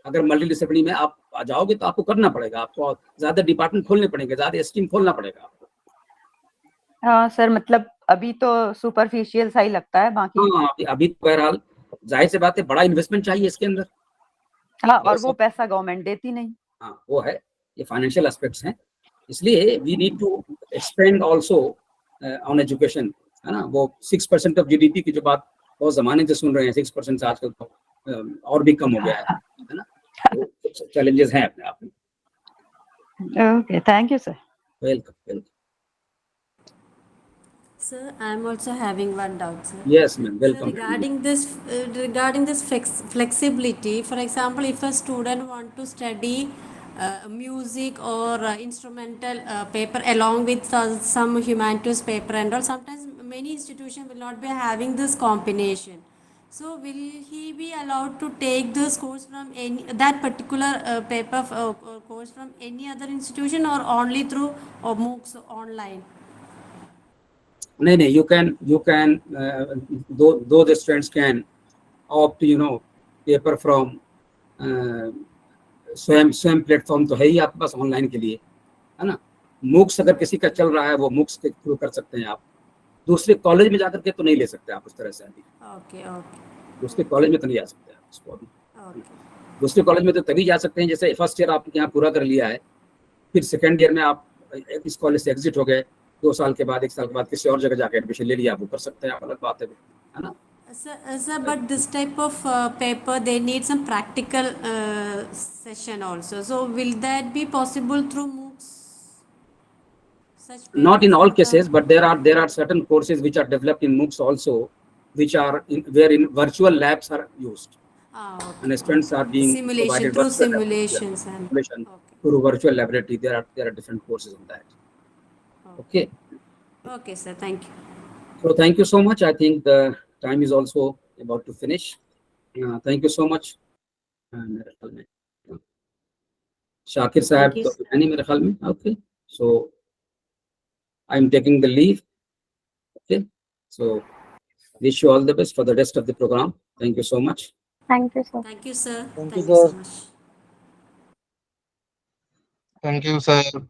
अगर मल्टी डिसिप्लिनरी में आप आ जाओगे तो आपको करना पड़ेगा, आपको ज्यादा डिपार्टमेंट खोलने पड़ेंगे, ज्यादा स्ट्रीम खोलना पड़ेगा आपको। हाँ सर, मतलब अभी तो सुपरफिशियल सा ही लगता है, बाकी हाँ, अभी तो बहरहाल जाहिर सी बात है, बड़ा इन्वेस्टमेंट चाहिए इसके अंदर। हाँ, और वो पैसा गवर्नमेंट देती नहीं। हाँ, वो है, ये फाइनेंशियल एस्पेक्ट्स हैं, इसलिए we need to expand also on education, है ना। वो 6% ऑफ जीडीपी की जो बात बहुत जमाने से सुन रहे हैं, 6% से आजकल तो और भी कम हो गया है ना। वो चैलेंजेस हैं अपने आप में। Okay, thank you sir. Welcome, welcome. Sir, I am also having one doubt, sir. Yes, ma'am. Sir, Welcome. regarding this flexibility, for example, if a student want to study music or instrumental paper along with some humanities paper and all, sometimes many institutions will not be having this combination. So, will he be allowed to take this course from any that particular paper course from any other institution, or only through MOOCs online? नहीं, you can those students can opt, paper from स्वयं platform तो है ही आपके पास online के लिए, है ना। MOOCs अगर किसी का चल रहा है, वो मूक्स के थ्रू कर सकते हैं आप, दूसरे कॉलेज में जाकर के तो नहीं ले सकते आप उस तरह से अभी। ओके। दूसरे कॉलेज में तो नहीं जा सकते आप उसको अभी। दूसरे कॉलेज में तो तभी जा सकते हैं जैसे फर्स्ट ईयर आपने यहाँ पूरा कर लिया है, फिर सेकेंड ईयर में आप इस कॉलेज से एग्जिट हो गए, 2 साल के बाद 1 साल के बाद किसी और जगह जाकर एडमिशन ले लिया, आप वो कर सकते हैं, अलग बात है ना। Sir, but this type of paper, they need some practical session also. So, will that be possible through MOOCs? Such Not in papers all are cases, but there are certain courses which are developed in MOOCs also, which are wherein virtual labs are used, okay. and students are being Simulation, provided through virtual simulations and simulation okay. through virtual laboratory. There are different courses on that. Okay. Okay, sir. Thank you. So thank you so much. I think the time is also about to finish. Thank you so much. Shakir Sahab, मेरे ख्याल में. Okay. So I'm taking the leave. Okay. So wish you all the best for the rest of the program. Thank you so much. Thank you, sir. Thank you, sir. Thank Thank you, you so sir. much. Thank you, sir.